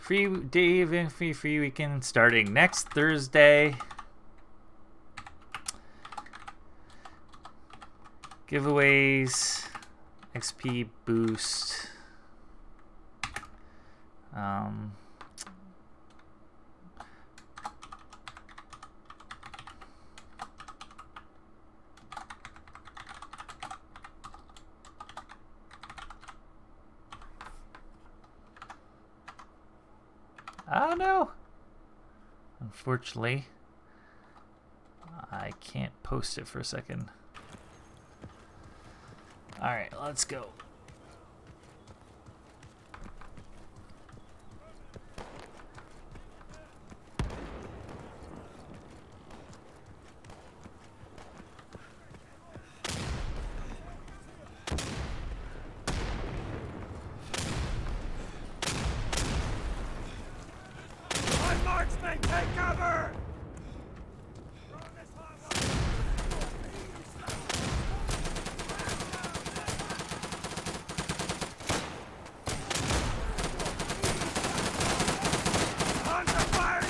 Free day of Infamy Free Weekend starting next Thursday. Giveaways, XP boost. I don't know. Unfortunately, I can't post it for a second. All right, let's go. My marksmen, take cover! Throw this hot one. Under fire,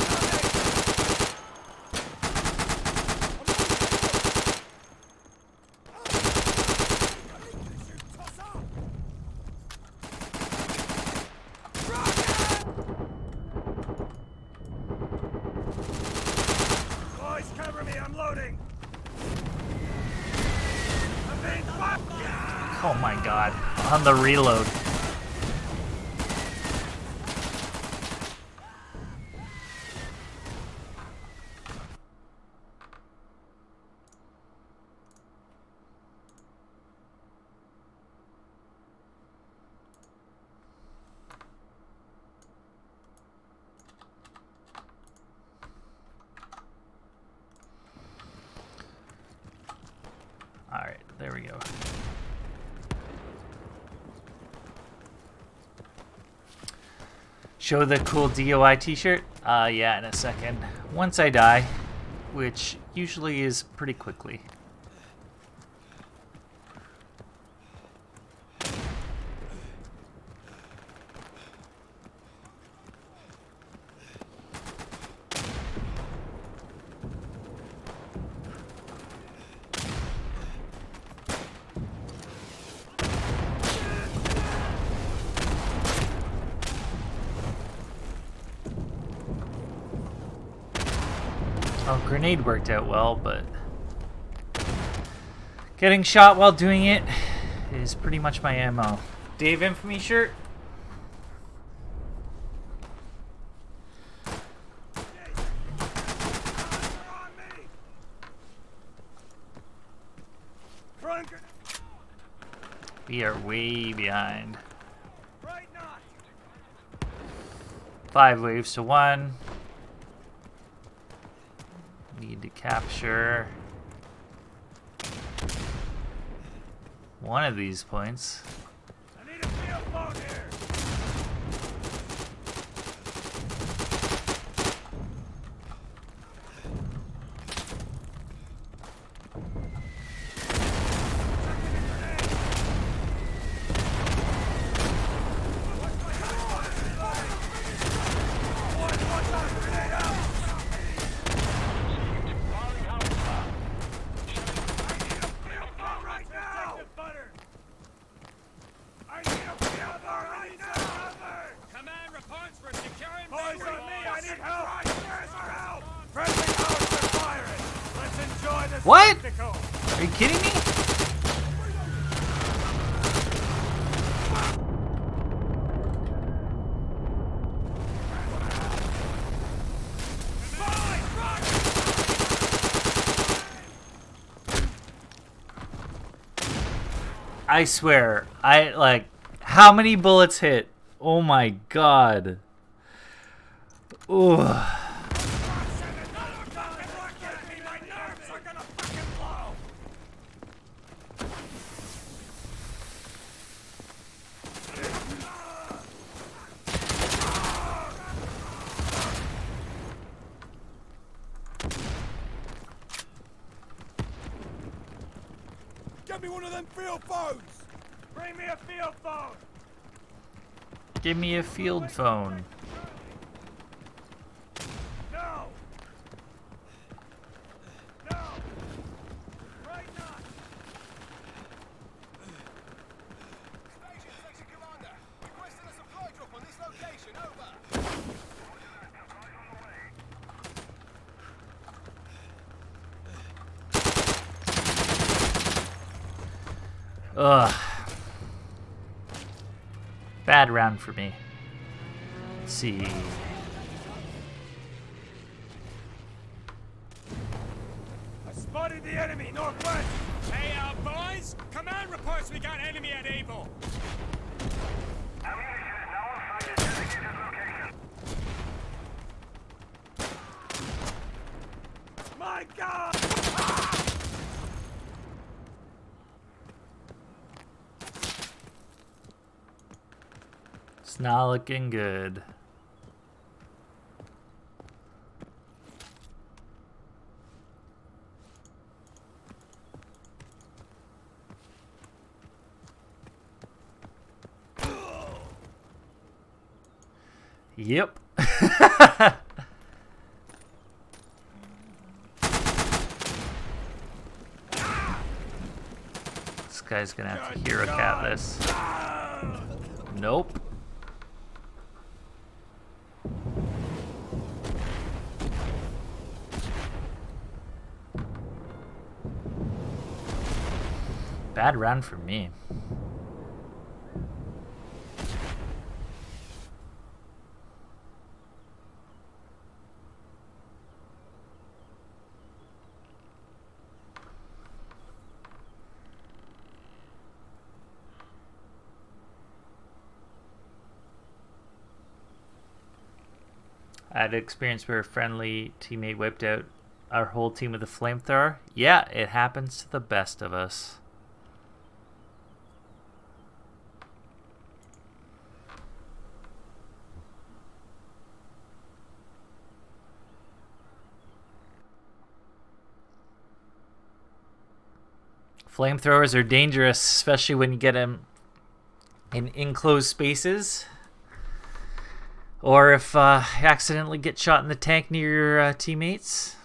boys, cover me, I'm loading! I'm being fucked! Oh my god, on the reload. there we go. Show the cool DOI t-shirt? Yeah, in a second. Once I die, which usually is pretty quickly. Oh, grenade worked out well, but getting shot while doing it is pretty much my MO. Dave Infamy shirt? We are way behind. 5 waves to 1. Need to capture one of these points. I need a field phone here. What? Are you kidding me? I swear, how many bullets hit? Oh my god. Ooh. Get me one of them field phones! Bring me a field phone! Give me a field phone. No! No! Right now! Station Section Commander, requesting a supply drop on this location, over. Ugh. Bad round for me. Let's see. I spotted the enemy northwest! Hey, boys! Command reports we got enemy at Able. My God! It's not looking good. Yep. This guy's gonna have to hero cat this. Nope. Bad round for me. I had an experience where a friendly teammate wiped out our whole team with a flamethrower. Yeah, it happens to the best of us. Flamethrowers are dangerous, especially when you get them in enclosed spaces. Or if you accidentally get shot in the tank near your teammates.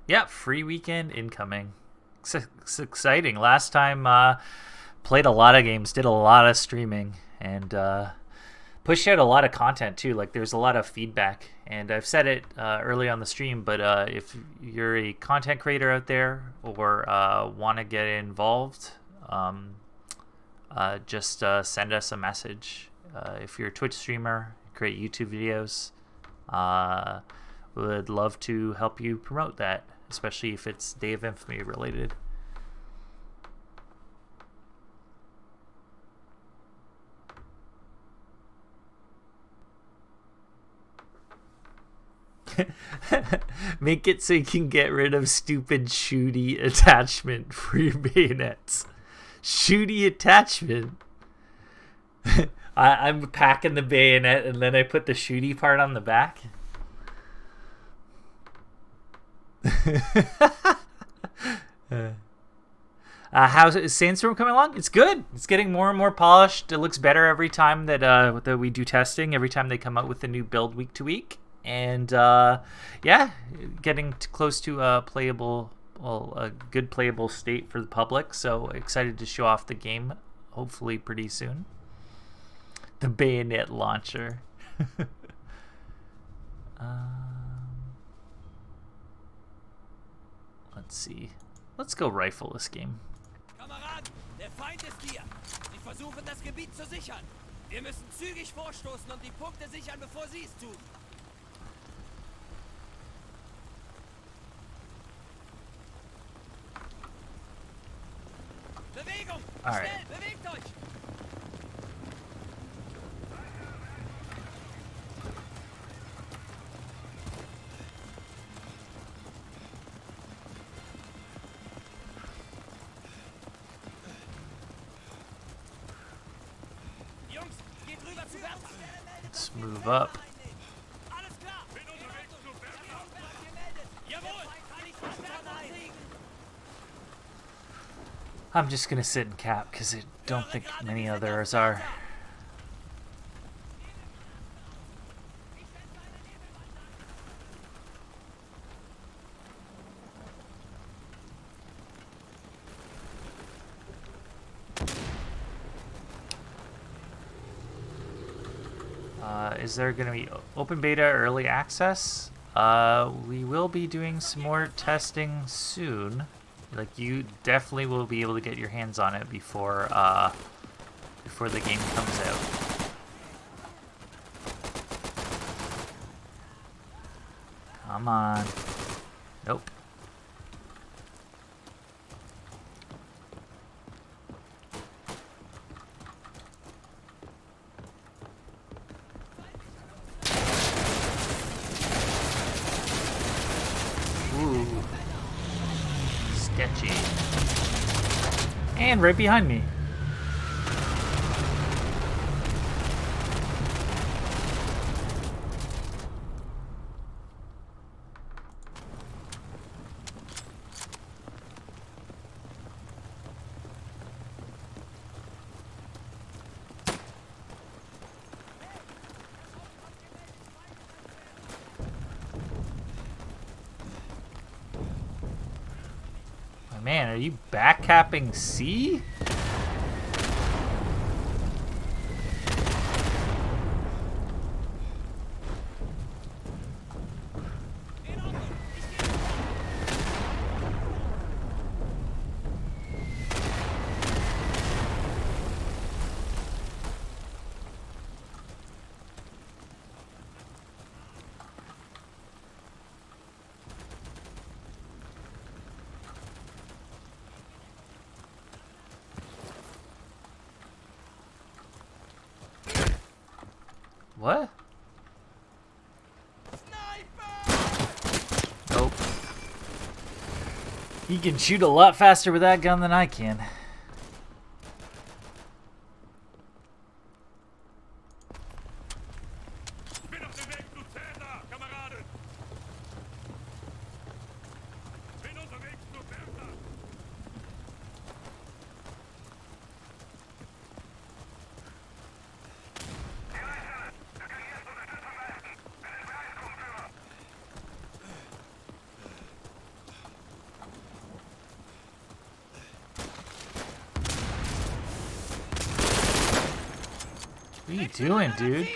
Yeah, free weekend incoming. It's exciting. Last time played a lot of games, did a lot of streaming, and pushed out a lot of content too. Like there's a lot of feedback, and I've said it early on the stream, but if you're a content creator out there or want to get involved, just send us a message. If you're a Twitch streamer, create YouTube videos, would love to help you promote that, especially if it's Day of Infamy related. Make it so you can get rid of stupid shooty attachment for your bayonets. Shooty attachment? I'm packing the bayonet and then I put the shooty part on the back. Is Sandstorm coming along? It's good. It's getting more and more polished. It looks better every time that we do testing. Every time they come out with a new build week to week, and yeah, getting close to a good playable state for the public. So excited to show off the game, hopefully pretty soon. The bayonet launcher. Let's see. Let's go rifle this game. Kameraden, der Feind ist hier. Sie versuchen, das Gebiet zu sichern. Wir müssen zügig vorstoßen und die Punkte sichern, bevor sie es tun. Bewegung! All right. Schnell, bewegt euch! Let's move up. I'm just gonna sit and cap because I don't think many others are. Is there going to be open beta early access? We will be doing some more testing soon. Like, you definitely will be able to get your hands on it before the game comes out. Come on. Nope. Sketchy. And right behind me. Man, are you backcapping C? What? Nope. He can shoot a lot faster with that gun than I can. Bin auf dem Weg zu Täter, Kameraden! Bin unterwegs zu Bertha! What are you doing, dude?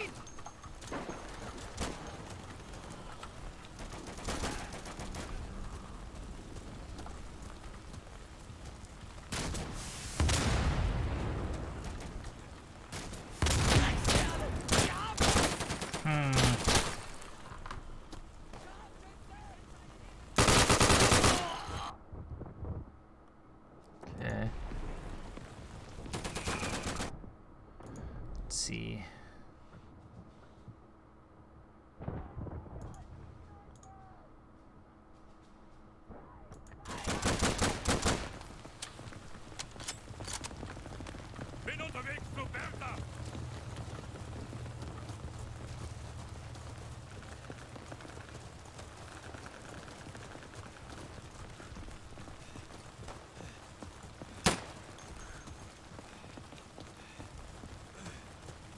Okay. Let's see. Bin unterwegs zu Bertha!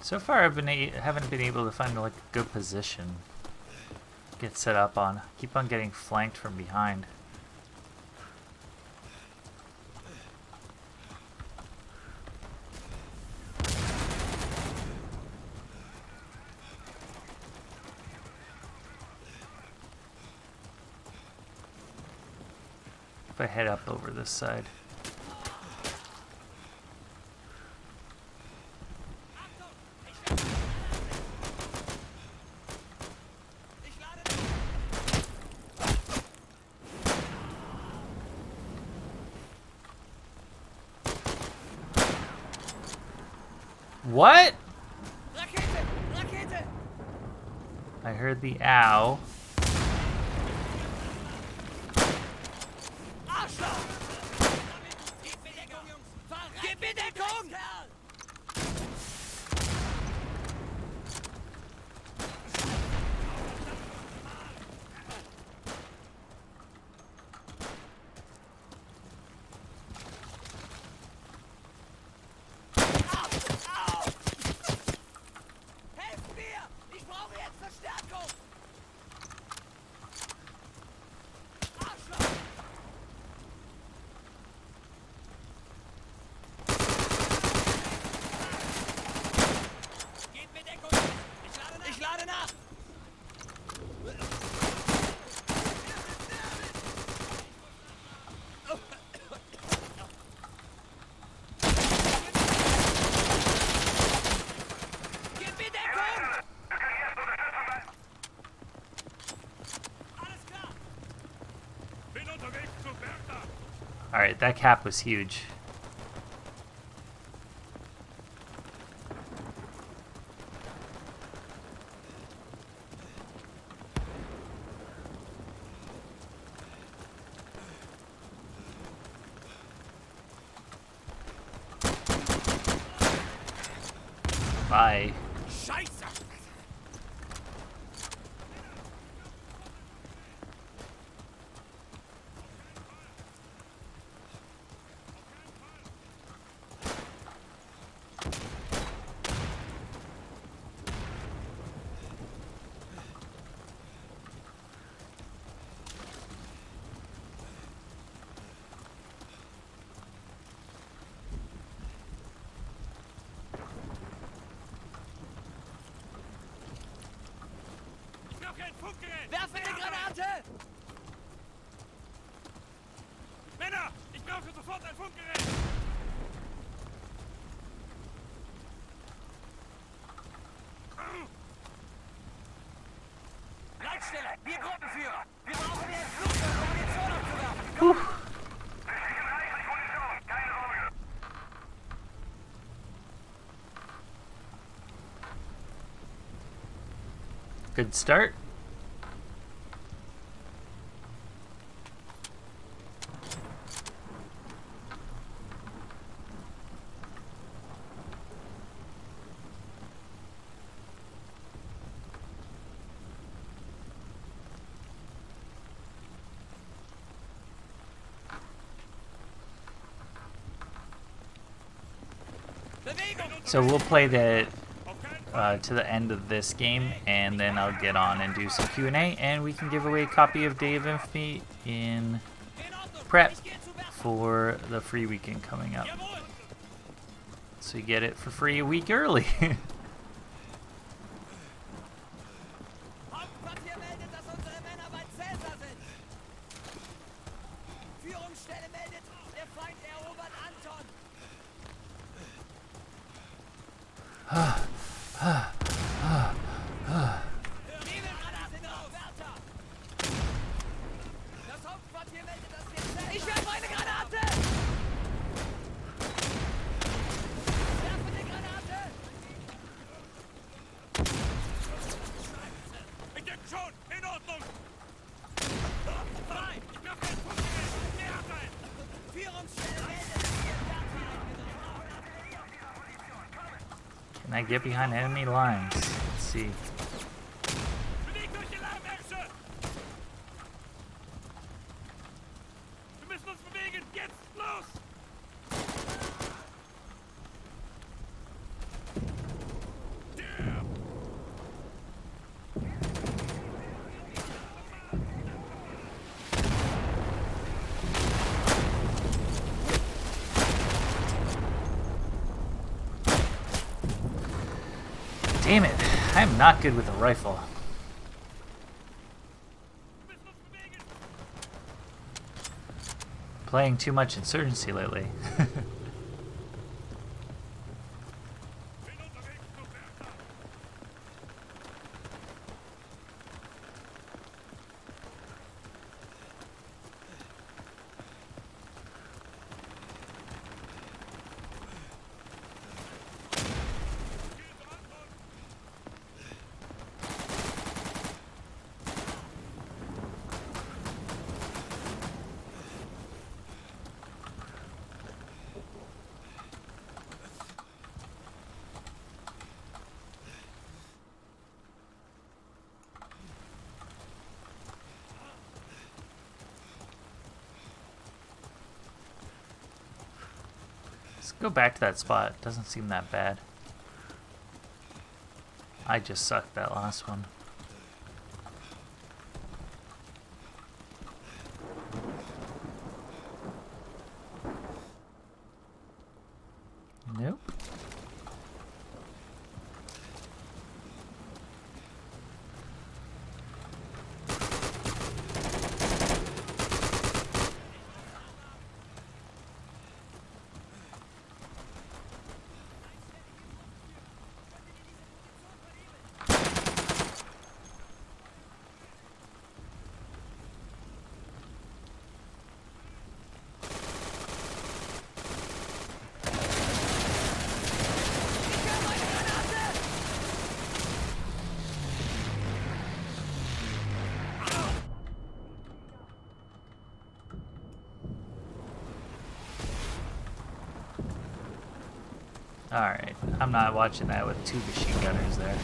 So far, haven't been able to find like a good position. Get set up on. Keep on getting flanked from behind. If I head up over this side. What? Rakete! Rakete! I heard the ow. Arschloch! Gib mir Deckung, Jungs! Gib mir Deckung! Helft mir! Ich brauche jetzt Verstärkung! Arschloch! Gebt mir Deckung! Ich lade nach! Gib mir Deckung! Alles klar! Bin unterwegs zu Bertha! Alright, that cap was huge. Bye. Scheiße! Ich brauche ein Funkgerät! Werfe eine Granate! Männer! Ich brauche sofort ein Funkgerät! Leitstelle! Wir Gruppenführer! Wir brauchen mehr Flugzeug, um Munition abzuwerfen! Good start. So we'll play the to the end of this game, and then I'll get on and do some Q&A, and we can give away a copy of Day of Infamy in prep for the free weekend coming up. So you get it for free a week early. Hauptquartier meldet, dass unsere Männer bei Cäsar sind. Führungsstelle meldet, der Feind erobert Anton. Nebelgranate drauf, Wärter! Das Hauptquartier meldet, dass wir Cäsar... Ich werfe eine Granate! Werfe eine Granate! Ich denke schon! In Ordnung! Frei! Ich werfe den Punkt in den Näher. Führungsstelle meldet, dass wir Wärter eingenommen. Can I get behind enemy lines? Let's see. Bewegt euch in Lahmachse! Wir müssen uns bewegen! Jetzt! Los! Damn it, I'm not good with a rifle. Wir müssen uns bewegen! Playing too much Insurgency lately. Bin unterwegs zum Wärter! Let's go back to that spot. Doesn't seem that bad. I just sucked that last one. Nope. Alright, I'm not watching that with two machine gunners there.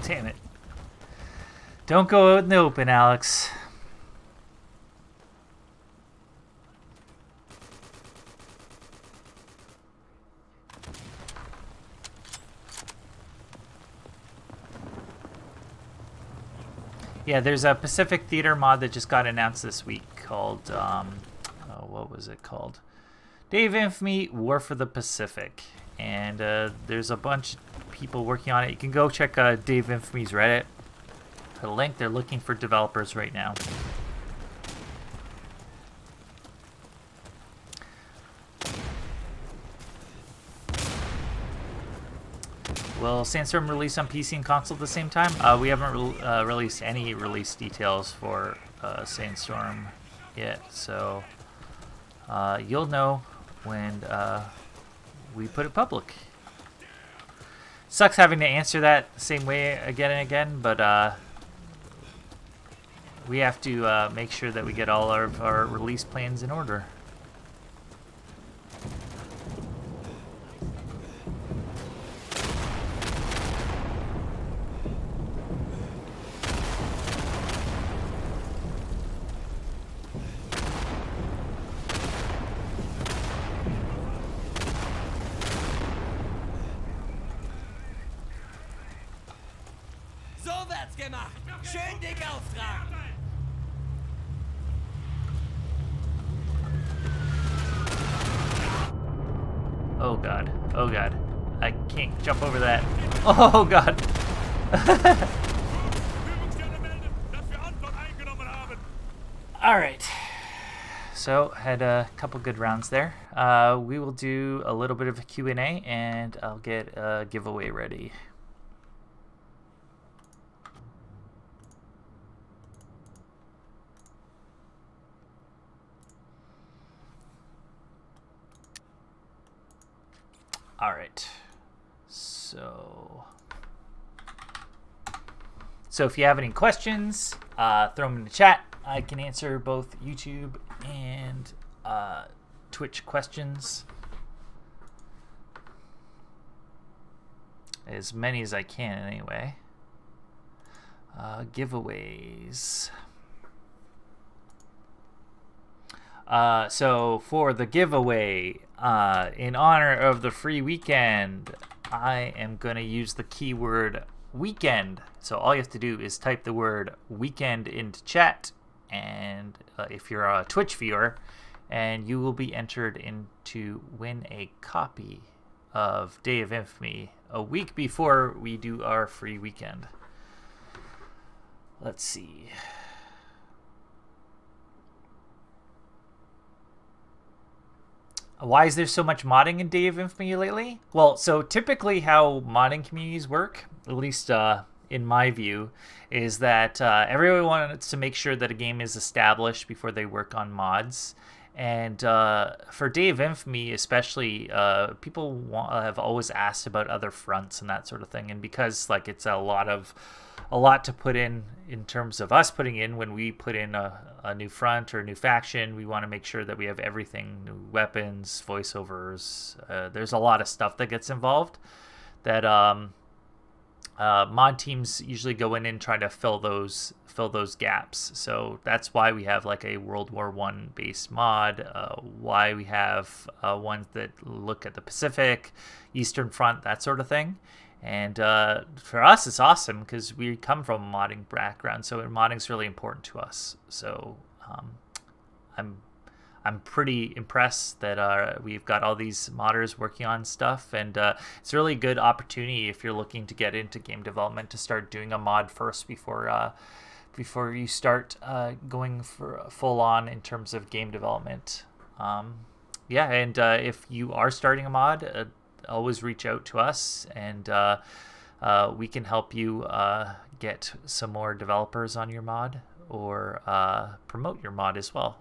Damn it. Don't go out in the open, Alex. Yeah, there's a Pacific Theater mod that just got announced this week called, what was it called? Day of Infamy, War for the Pacific. And there's a bunch of people working on it. You can go check Day of Infamy's Reddit. The link, they're looking for developers right now. Will Sandstorm release on PC and console at the same time? We haven't released any release details for Sandstorm yet, so you'll know when we put it public. Sucks having to answer that the same way again and again, but we have to make sure that we get all of our release plans in order. So wird's gemacht. Schön dick auftragen. Oh god. Oh god. I can't jump over that. Oh god. Übungsstelle melden, dass wir Anton eingenommen haben. Alright. So, had a couple good rounds there. We will do a little bit of a Q&A, and I'll get a giveaway ready. All right, so if you have any questions, throw them in the chat. I can answer both YouTube and Twitch questions. As many as I can, anyway. Giveaways. So for the giveaway, in honor of the free weekend, I am going to use the keyword weekend. So all you have to do is type the word weekend into chat, and if you're a Twitch viewer, and you will be entered in to win a copy of Day of Infamy a week before we do our free weekend. Let's see. Why is there so much modding in Day of Infamy lately? Well, so typically how modding communities work, at least in my view, is that everyone wants to make sure that a game is established before they work on mods. And for Day of Infamy especially, people have always asked about other fronts and that sort of thing. And because like it's a lot to put in terms of us putting in when we put in a new front or a new faction, we want to make sure that we have everything, new weapons, voiceovers. There's a lot of stuff that gets involved that mod teams usually go in and try to fill those gaps. So that's why we have like a World War I based mod, why we have ones that look at the Pacific, Eastern Front, that sort of thing. And for us, it's awesome because we come from a modding background, so modding is really important to us. So I'm pretty impressed that we've got all these modders working on stuff, and it's a really good opportunity if you're looking to get into game development to start doing a mod first before you start going for full on in terms of game development. Yeah, and if you are starting a mod, always reach out to us, and we can help you get some more developers on your mod or promote your mod as well.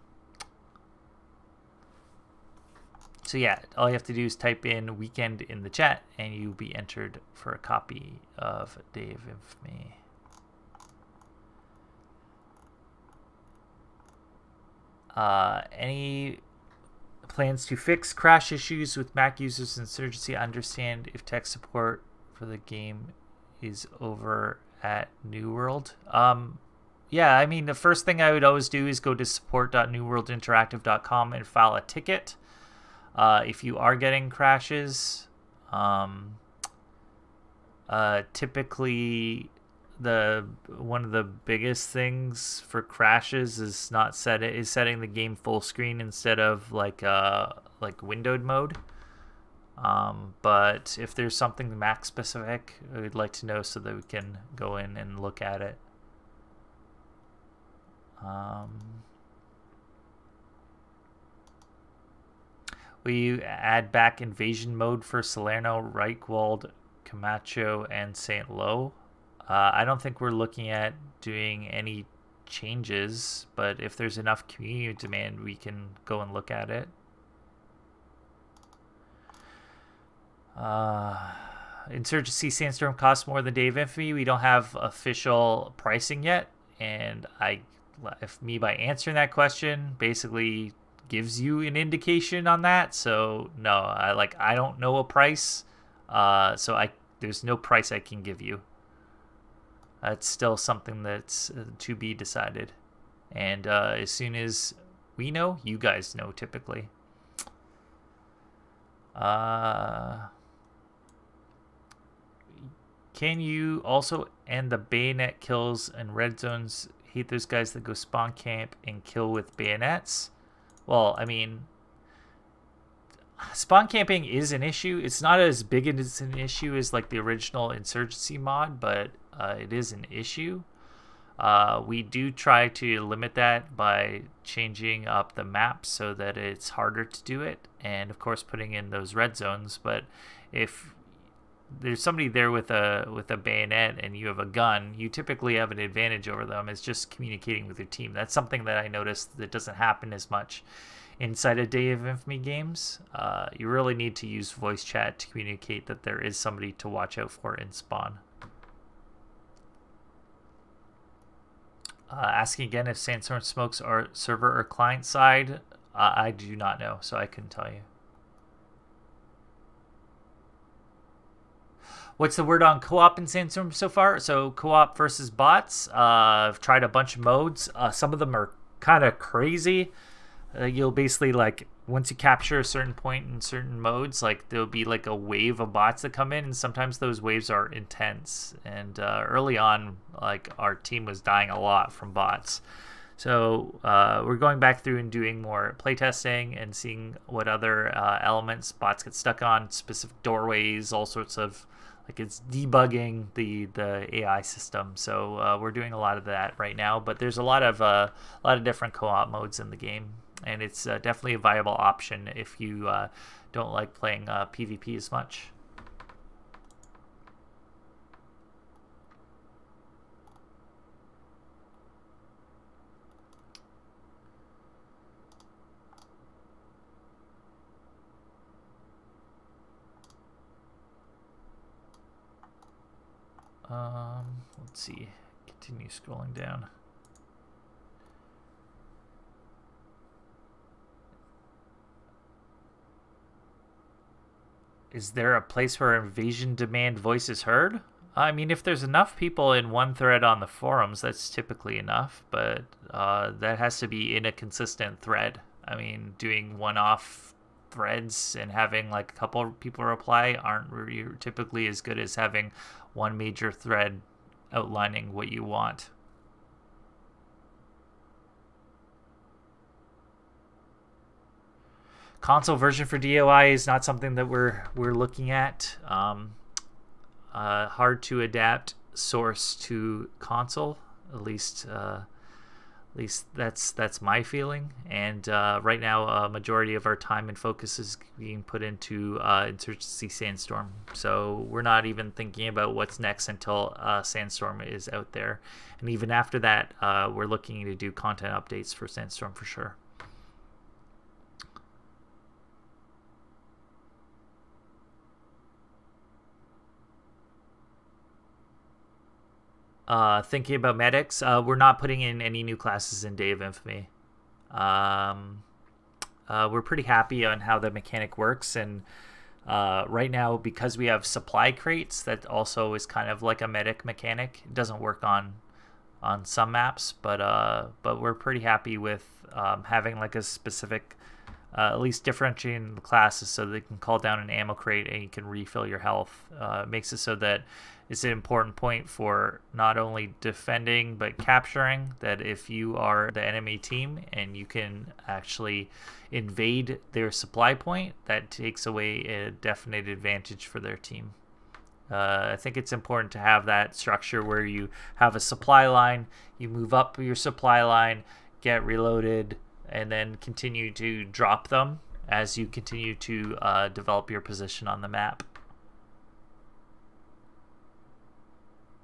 So yeah, all you have to do is type in weekend in the chat and you'll be entered for a copy of Day of Infamy. Any plans to fix crash issues with Mac users in Insurgency? Understand if tech support for the game is over at New World. Yeah, I mean, the first thing I would always do is go to support.newworldinteractive.com and file a ticket. If you are getting crashes, typically one of the biggest things for crashes is setting the game full screen instead of like windowed mode. But if there's something Mac specific, we'd like to know so that we can go in and look at it. We add back invasion mode for Salerno, Reichwald, Camacho, and St. Lo. I don't think we're looking at doing any changes, but if there's enough community demand, we can go and look at it. Insurgency Sandstorm costs more than Day of Infamy. We don't have official pricing yet, and if me by answering that question basically gives you an indication on that. So no, I don't know a price, so there's no price I can give you. It's still something that's to be decided, and as soon as we know, you guys know typically. Can you also end the bayonet kills and red zones? Hate those guys that go spawn camp and kill with bayonets. Well, I mean, spawn camping is an issue. It's not as big as an issue as like the original Insurgency mod, but it is an issue. We do try to limit that by changing up the map so that it's harder to do it, and of course putting in those red zones. But if there's somebody there with a bayonet and you have a gun, you typically have an advantage over them. It's just communicating with your team. That's something that I noticed that doesn't happen as much inside of Day of Infamy games. You really need to use voice chat to communicate that there is somebody to watch out for in spawn. Asking again if Sandstorm smokes are server or client side. I do not know, so I couldn't tell you. What's the word on co-op in Sandstorm so far? So co-op versus bots. I've tried a bunch of modes. Some of them are kind of crazy. You'll basically, like, once you capture a certain point in certain modes, like, there'll be like a wave of bots that come in, and sometimes those waves are intense. And early on, like, our team was dying a lot from bots. So we're going back through and doing more playtesting and seeing what other elements bots get stuck on, specific doorways, all sorts of, like, it's debugging the AI system. So we're doing a lot of that right now. But there's a lot of different co-op modes in the game, and it's definitely a viable option if you don't like playing PvP as much. Let's see. Continue scrolling down. Is there a place where invasion demand voice is heard? I mean, if there's enough people in one thread on the forums, that's typically enough, but that has to be in a consistent thread. I mean, doing one-off threads and having like a couple people reply aren't really typically as good as having one major thread outlining what you want. Console version for DOI is not something that we're looking at. Hard to adapt source to console, at least that's my feeling. And right now, a majority of our time and focus is being put into Insurgency Sandstorm. So we're not even thinking about what's next until Sandstorm is out there. And even after that, we're looking to do content updates for Sandstorm for sure. Thinking about medics, we're not putting in any new classes in Day of Infamy. We're pretty happy on how the mechanic works, and right now, because we have supply crates, that also is kind of like a medic mechanic. It doesn't work on some maps, but we're pretty happy with having like a specific, at least differentiating the classes so they can call down an ammo crate and you can refill your health. It makes it so that it's an important point for not only defending but capturing, that if you are the enemy team and you can actually invade their supply point, that takes away a definite advantage for their team. I think it's important to have that structure where you have a supply line, you move up your supply line, get reloaded, and then continue to drop them as you continue to develop your position on the map.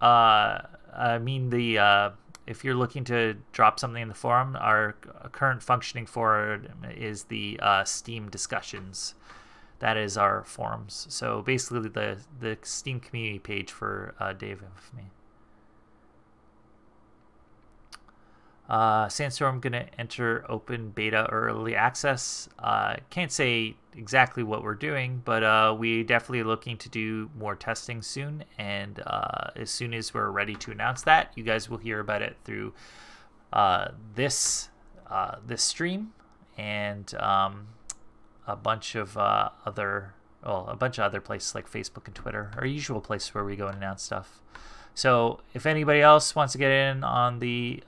I mean, if you're looking to drop something in the forum, our current functioning forum is the Steam discussions. that is our forums. So basically the Steam community page for Dave Infamy. Sandstorm gonna enter open beta or early access. Can't say exactly what we're doing, but we definitely looking to do more testing soon. And as soon as we're ready to announce that, you guys will hear about it through this stream and a bunch of other places like Facebook and Twitter, our usual place where we go and announce stuff. So if anybody else wants to get in on the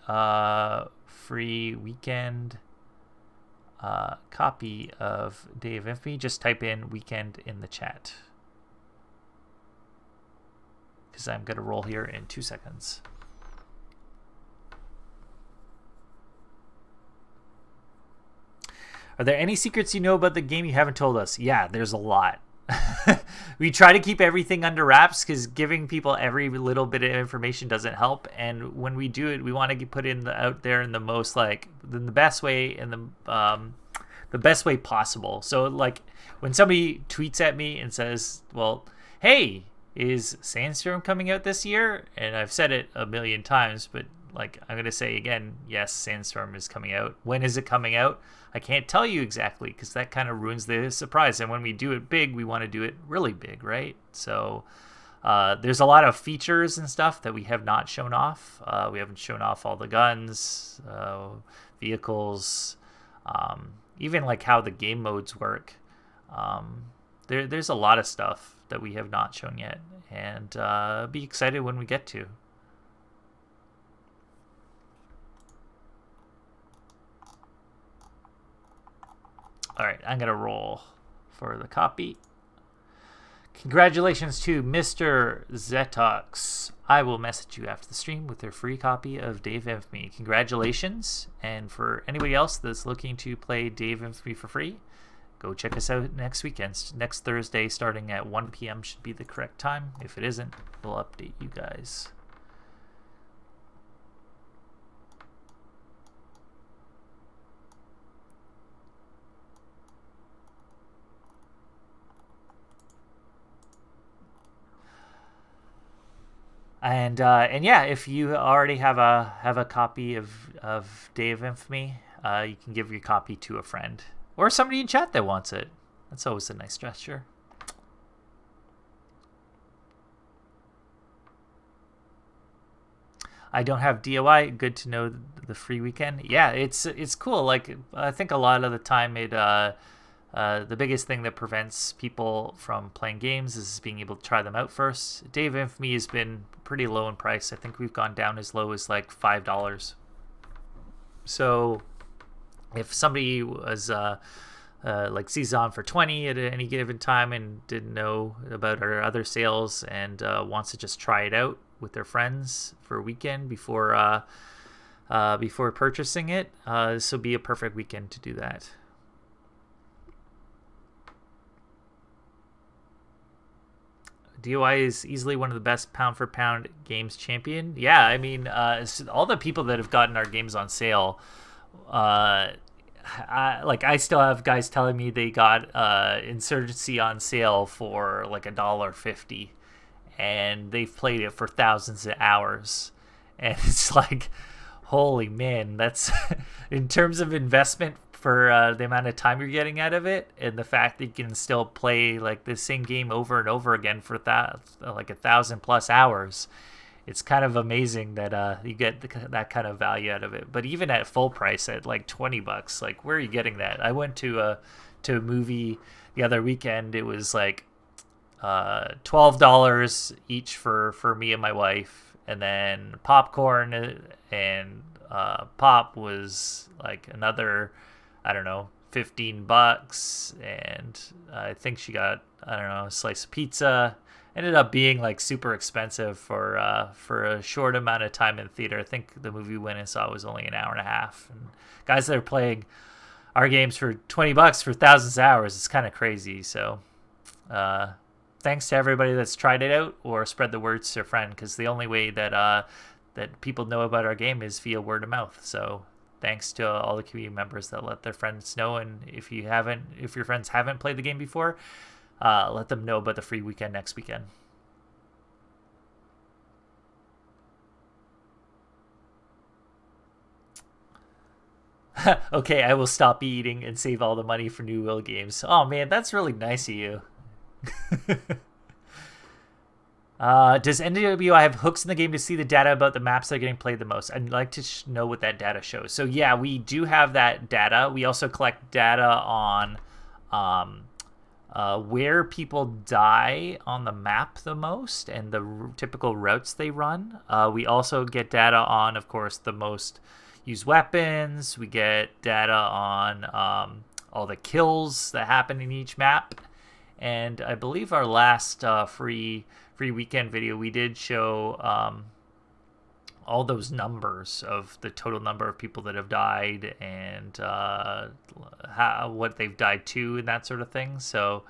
free weekend copy of Day of Infamy, just type in weekend in the chat, because I'm going to roll here in 2 seconds. Are there any secrets you know about the game you haven't told us? Yeah, there's a lot. We try to keep everything under wraps because giving people every little bit of information doesn't help. And when we do it, we want to put in out there in the most in the best way and the best way possible. So like when somebody tweets at me and says, "Well, hey, is Sandstorm coming out this year?" And I've said it a million times, but like I'm gonna say again, yes, Sandstorm is coming out. When is it coming out? I can't tell you exactly because that kind of ruins the surprise. And when we do it big, we want to do it really big, right? So there's a lot of features and stuff that we have not shown off. We haven't shown off all the guns, vehicles, even like how the game modes work. There's a lot of stuff that we have not shown yet, and be excited when we get to. All right, I'm going to roll for the copy. Congratulations to Mr. Zetox. I will message you after the stream with their free copy of Dave Infamy. Congratulations. And for anybody else that's looking to play Dave Infamy for free, go check us out next weekend. Next Thursday starting at 1 p.m. should be the correct time. If it isn't, we'll update you guys. And yeah, if you already have a copy of Day of Infamy, you can give your copy to a friend or somebody in chat that wants it. That's always a nice gesture. I don't have DOI. Good to know the free weekend. Yeah, it's cool. Like I think a lot of the time the biggest thing that prevents people from playing games is being able to try them out first. Day of Infamy has been pretty low in price. I think we've gone down as low as like $5. So if somebody was like sees on for 20 at any given time and didn't know about our other sales and wants to just try it out with their friends for a weekend before purchasing it, this will be a perfect weekend to do that. DOI is easily one of the best pound-for-pound games champion. Yeah, I mean, all the people that have gotten our games on sale, I still have guys telling me they got Insurgency on sale for like $1.50, and they've played it for thousands of hours. And it's like, holy man, that's in terms of investment for the amount of time you're getting out of it, and the fact that you can still play like the same game over and over again for like 1,000+ hours. It's kind of amazing that you get that kind of value out of it. But even at full price at like $20, like where are you getting that? I went to a movie the other weekend. It was like $12 each for me and my wife, and then popcorn and pop was like another, I don't know, $15, and I think she got, I don't know, a slice of pizza. Ended up being like super expensive for a short amount of time in theater. I think the movie we went and saw was only an hour and a half. And guys that are playing our games for $20 for thousands of hours, it's kind of crazy. So thanks to everybody that's tried it out or spread the word to a friend, because the only way that that people know about our game is via word of mouth. So thanks to all the community members that let their friends know. And if your friends haven't played the game before, let them know about the free weekend next weekend. Okay, I will stop eating and save all the money for New Will games. Oh man, that's really nice of you. Does NWI have hooks in the game to see the data about the maps that are getting played the most? I'd like to know what that data shows. So yeah, we do have that data. We also collect data on where people die on the map the most and the typical routes they run. We also get data on, of course, the most used weapons. We get data on all the kills that happen in each map. And I believe our last free weekend video, we did show all those numbers of the total number of people that have died and what they've died to and that sort of thing. So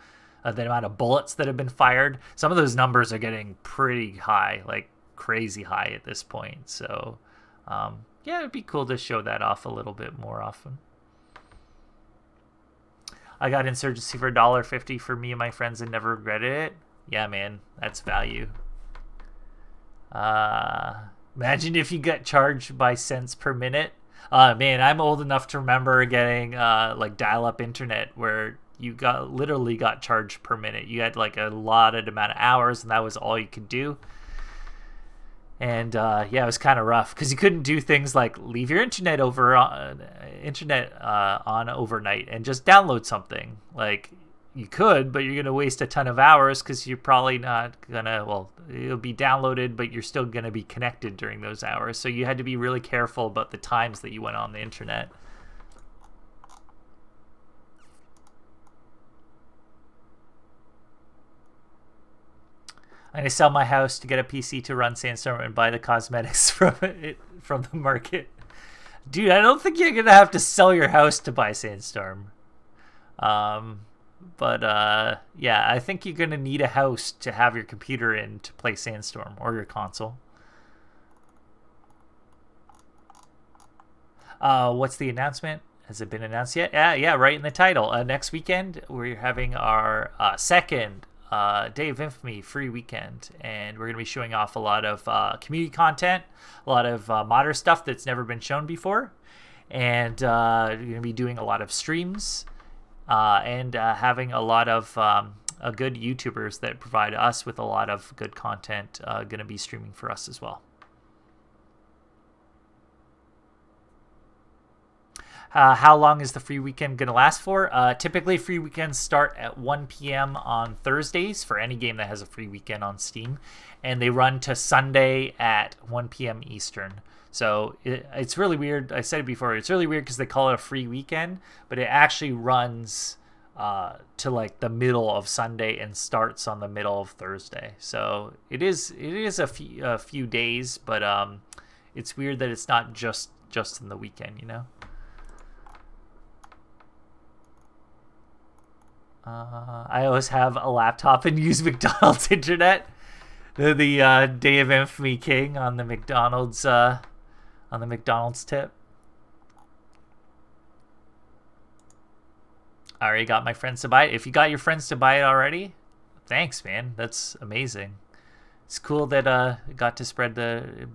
the amount of bullets that have been fired. Some of those numbers are getting pretty high, like crazy high at this point. So yeah, it'd be cool to show that off a little bit more often. I got Insurgency for $1.50 for me and my friends and never regretted it. Yeah, man, that's value. Imagine if you got charged by cents per minute. Man, I'm old enough to remember getting like dial-up internet where you literally got charged per minute. You had like a allotted amount of hours, and that was all you could do. And yeah, it was kind of rough because you couldn't do things like leave your internet on overnight and just download something. Like you could, but you're gonna waste a ton of hours because you're probably not gonna. Well, it'll be downloaded, but you're still gonna be connected during those hours. So you had to be really careful about the times that you went on the internet. I'm going to sell my house to get a PC to run Sandstorm and buy the cosmetics from the market. Dude, I don't think you're going to have to sell your house to buy Sandstorm. But yeah, I think you're going to need a house to have your computer in to play Sandstorm or your console. What's the announcement? Has it been announced yet? Yeah, right in the title. Next weekend, we're having our second Day of Infamy Free Weekend, and we're going to be showing off a lot of community content, a lot of modder stuff that's never been shown before, and we're going to be doing a lot of streams and having a lot of good YouTubers that provide us with a lot of good content going to be streaming for us as well. How long is the free weekend going to last for? Typically, free weekends start at 1 p.m. on Thursdays for any game that has a free weekend on Steam. And they run to Sunday at 1 p.m. Eastern. So it's really weird. I said it before. It's really weird because they call it a free weekend. But it actually runs to like the middle of Sunday and starts on the middle of Thursday. So it is a few days. But it's weird that it's not just in the weekend, you know? I always have a laptop and use McDonald's internet. The Day of Infamy King on the McDonald's tip. I already got my friends to buy it. If you got your friends to buy it already, thanks, man. That's amazing. It's cool that it got to spread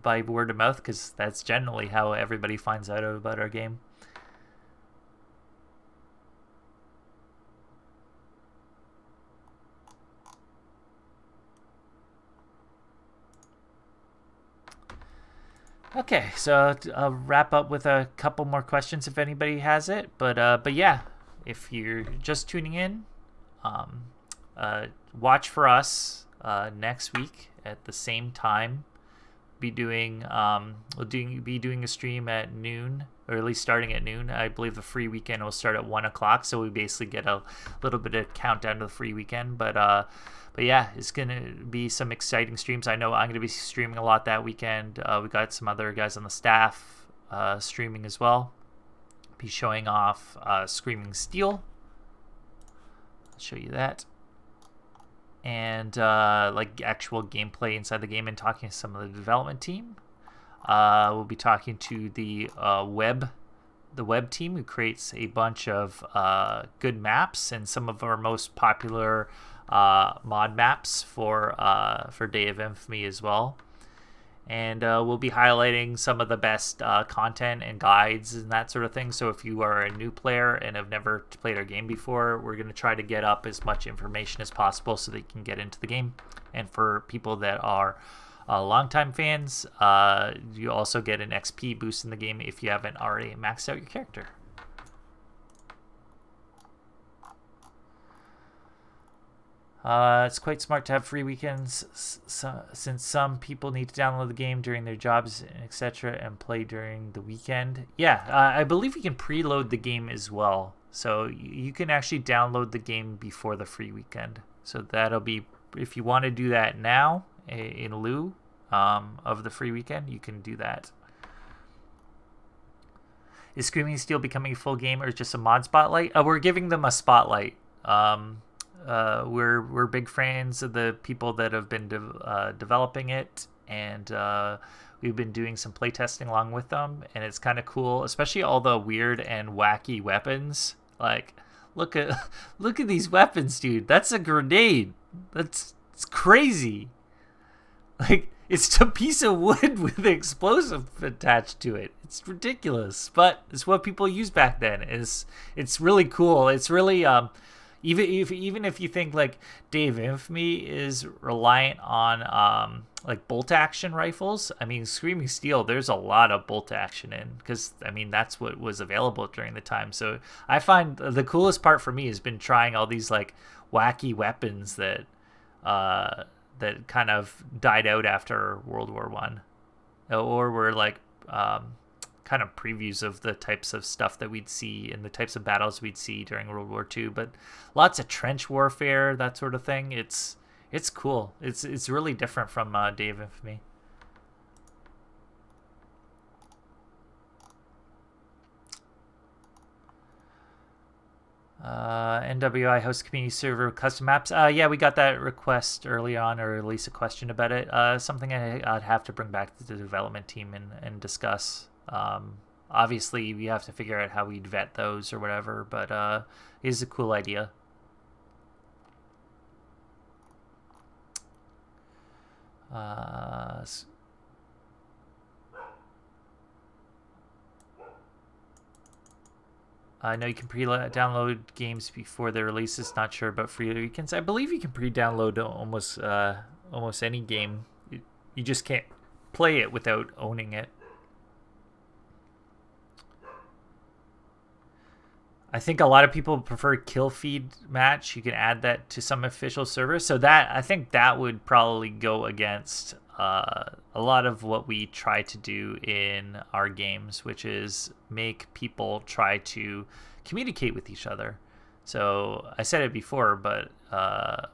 by word of mouth because that's generally how everybody finds out about our game. Okay, so I'll wrap up with a couple more questions if anybody has it. But yeah, if you're just tuning in, watch for us next week at the same time. We'll be doing a stream at noon, or at least starting at noon. I believe the free weekend will start at 1 o'clock, so we basically get a little bit of countdown to the free weekend. But yeah, it's going to be some exciting streams. I know I'm going to be streaming a lot that weekend. We got some other guys on the staff streaming as well. Be showing off Screaming Steel. I'll show you that. And like actual gameplay inside the game and talking to some of the development team. We'll be talking to the web web team who creates a bunch of good maps and some of our most popular mod maps for Day of Infamy as well. And we'll be highlighting some of the best content and guides and that sort of thing. So if you are a new player and have never played our game before, we're going to try to get up as much information as possible so that you can get into the game. And for people that are longtime fans, you also get an XP boost in the game if you haven't already maxed out your character. It's quite smart to have free weekends since some people need to download the game during their jobs, etc., and play during the weekend. Yeah, I believe you can preload the game as well. So you can actually download the game before the free weekend. So that'll be, if you want to do that now in lieu of the free weekend, you can do that. Is Screaming Steel becoming a full game or just a mod spotlight? We're giving them a spotlight. We're big fans of the people that have been developing it, and we've been doing some playtesting along with them, and it's kind of cool, especially all the weird and wacky weapons. Like, look at these weapons, dude. That's a grenade. It's crazy. Like, it's a piece of wood with an explosive attached to it. It's ridiculous, but it's what people used back then. It's really cool. It's really even if you think like Day of Infamy is reliant on like bolt action rifles, I mean, Screaming Steel, there's a lot of bolt action in, because I mean that's what was available during the time. So I find the coolest part for me has been trying all these like wacky weapons that that kind of died out after World War One, or were like kind of previews of the types of stuff that we'd see and the types of battles we'd see during World War II. But lots of trench warfare, that sort of thing. It's cool. It's really different from Day of Infamy. NWI hosts community server custom maps. Yeah, we got that request early on, or at least a question about it. Something I'd have to bring back to the development team and discuss. Obviously, we have to figure out how we'd vet those or whatever, but it is a cool idea. I know you can pre-download games before their releases. Not sure about free weekends. I believe you can pre-download almost any game. You just can't play it without owning it. I think a lot of people prefer kill feed match. You can add that to some official servers. So that, I think that would probably go against a lot of what we try to do in our games, which is make people try to communicate with each other. So I said it before, but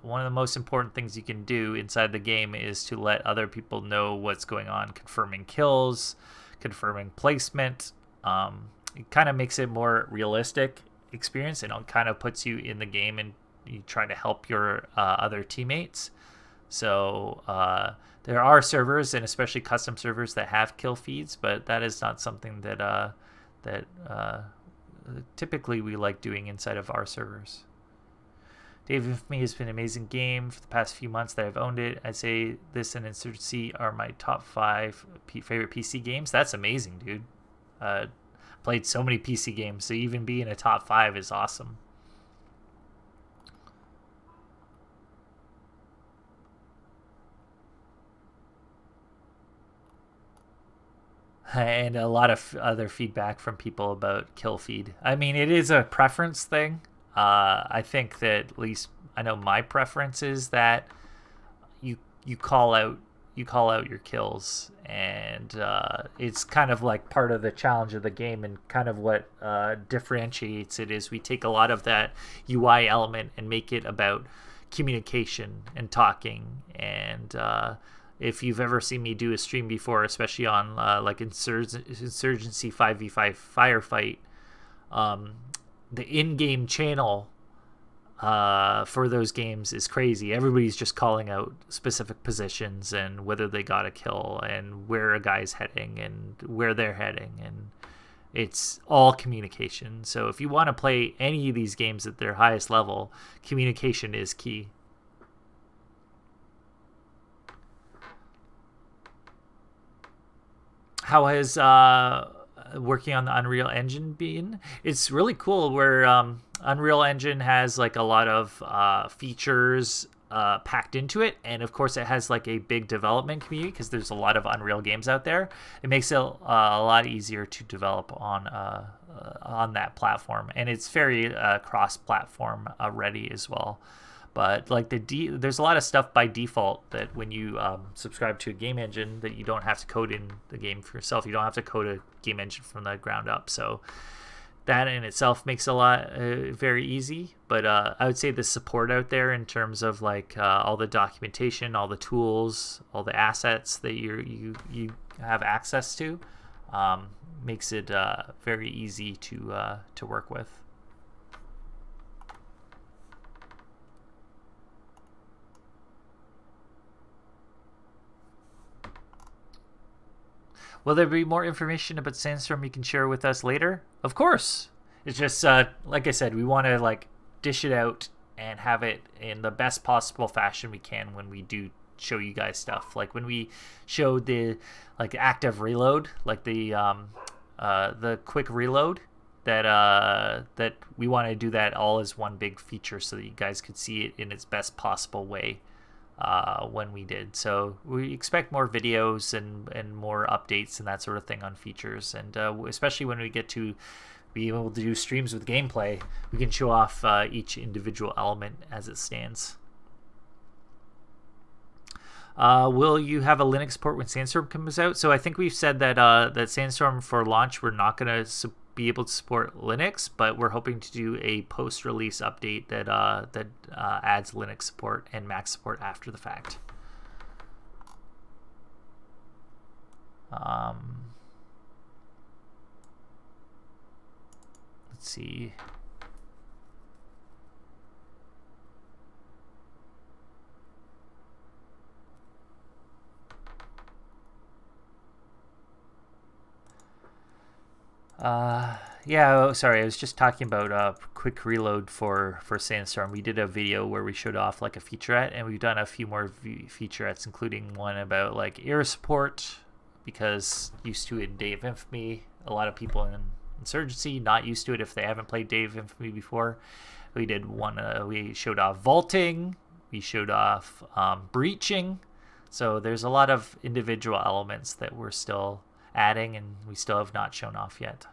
one of the most important things you can do inside the game is to let other people know what's going on, confirming kills, confirming placement. It kind of makes it more realistic experience, and it kind of puts you in the game and you try to help your other teammates. So there are servers, and especially custom servers, that have kill feeds, but that is not something that typically we like doing inside of our servers. Day of Infamy has been an amazing game for the past few months that I've owned it. I'd say this and Insurgency are my top 5 favorite PC games. That's amazing, dude. Played so many PC games, so even being a top 5 is awesome. And a lot of other feedback from people about kill feed. I mean, it is a preference thing. I think that, at least I know my preference is that you call out your kills, and it's kind of like part of the challenge of the game, and kind of what differentiates it is we take a lot of that UI element and make it about communication and talking. And if you've ever seen me do a stream before, especially on like Insurgency 5v5 Firefight, the in-game channel for those games is crazy. Everybody's just calling out specific positions and whether they got a kill and where a guy's heading and where they're heading, and it's all communication. So if you want to play any of these games at their highest level, communication is key. How has working on the Unreal Engine been? It's really cool where Unreal Engine has like a lot of features packed into it, and of course it has like a big development community because there's a lot of Unreal games out there. It makes it a lot easier to develop on that platform, and it's very cross-platform ready as well. But like there's a lot of stuff by default that when you subscribe to a game engine that you don't have to code in the game for yourself. You don't have to code a game engine from the ground up. So that in itself makes a lot very easy. But I would say the support out there in terms of like all the documentation, all the tools, all the assets that you have access to makes it very easy to work with. Will there be more information about Sandstorm you can share with us later? Of course. It's just, like I said, we want to like dish it out and have it in the best possible fashion we can when we do show you guys stuff. Like when we showed the like active reload, like the quick reload, that we want to do that all as one big feature so that you guys could see it in its best possible way. When we did. So we expect more videos and more updates and that sort of thing on features, and especially when we get to be able to do streams with gameplay, we can show off each individual element as it stands. Will you have a Linux port when Sandstorm comes out? So I think we've said that that Sandstorm for launch we're not going to be able to support Linux, but we're hoping to do a post-release update that adds Linux support and Mac support after the fact. Let's see. Yeah, sorry, I was just talking about quick reload for Sandstorm. We did a video where we showed off like a featurette, and we've done a few more featurettes, including one about like error support, because used to it in Day of Infamy. A lot of people in Insurgency not used to it if they haven't played Day of Infamy before. We did one, we showed off vaulting, we showed off breaching. So there's a lot of individual elements that we're still adding and we still have not shown off yet.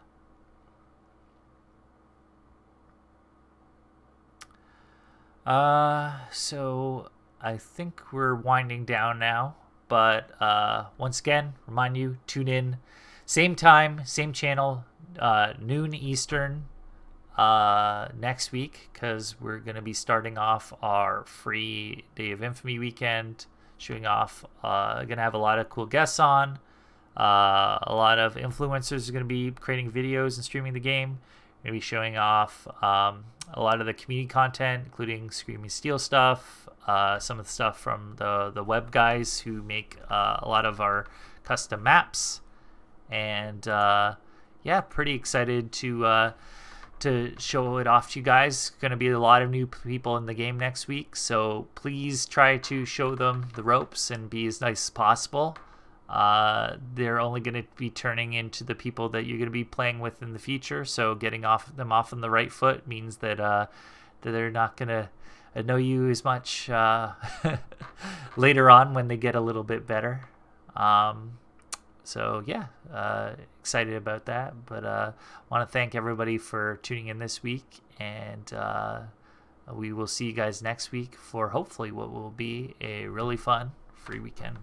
So I think we're winding down now, but once again, remind you, tune in same time, same channel, noon Eastern next week, because we're going to be starting off our free Day of Infamy weekend, showing off, going to have a lot of cool guests on. A lot of influencers are going to be creating videos and streaming the game. We're going to be showing off a lot of the community content, including Screaming Steel stuff, some of the stuff from the web guys who make a lot of our custom maps, and yeah, pretty excited to show it off to you guys. Going to be a lot of new people in the game next week, so please try to show them the ropes and be as nice as possible. They're only going to be turning into the people that you're going to be playing with in the future, so getting them off on the right foot means that they're not going to know you as much later on when they get a little bit better. So yeah, excited about that, but want to thank everybody for tuning in this week, and we will see you guys next week for hopefully what will be a really fun free weekend.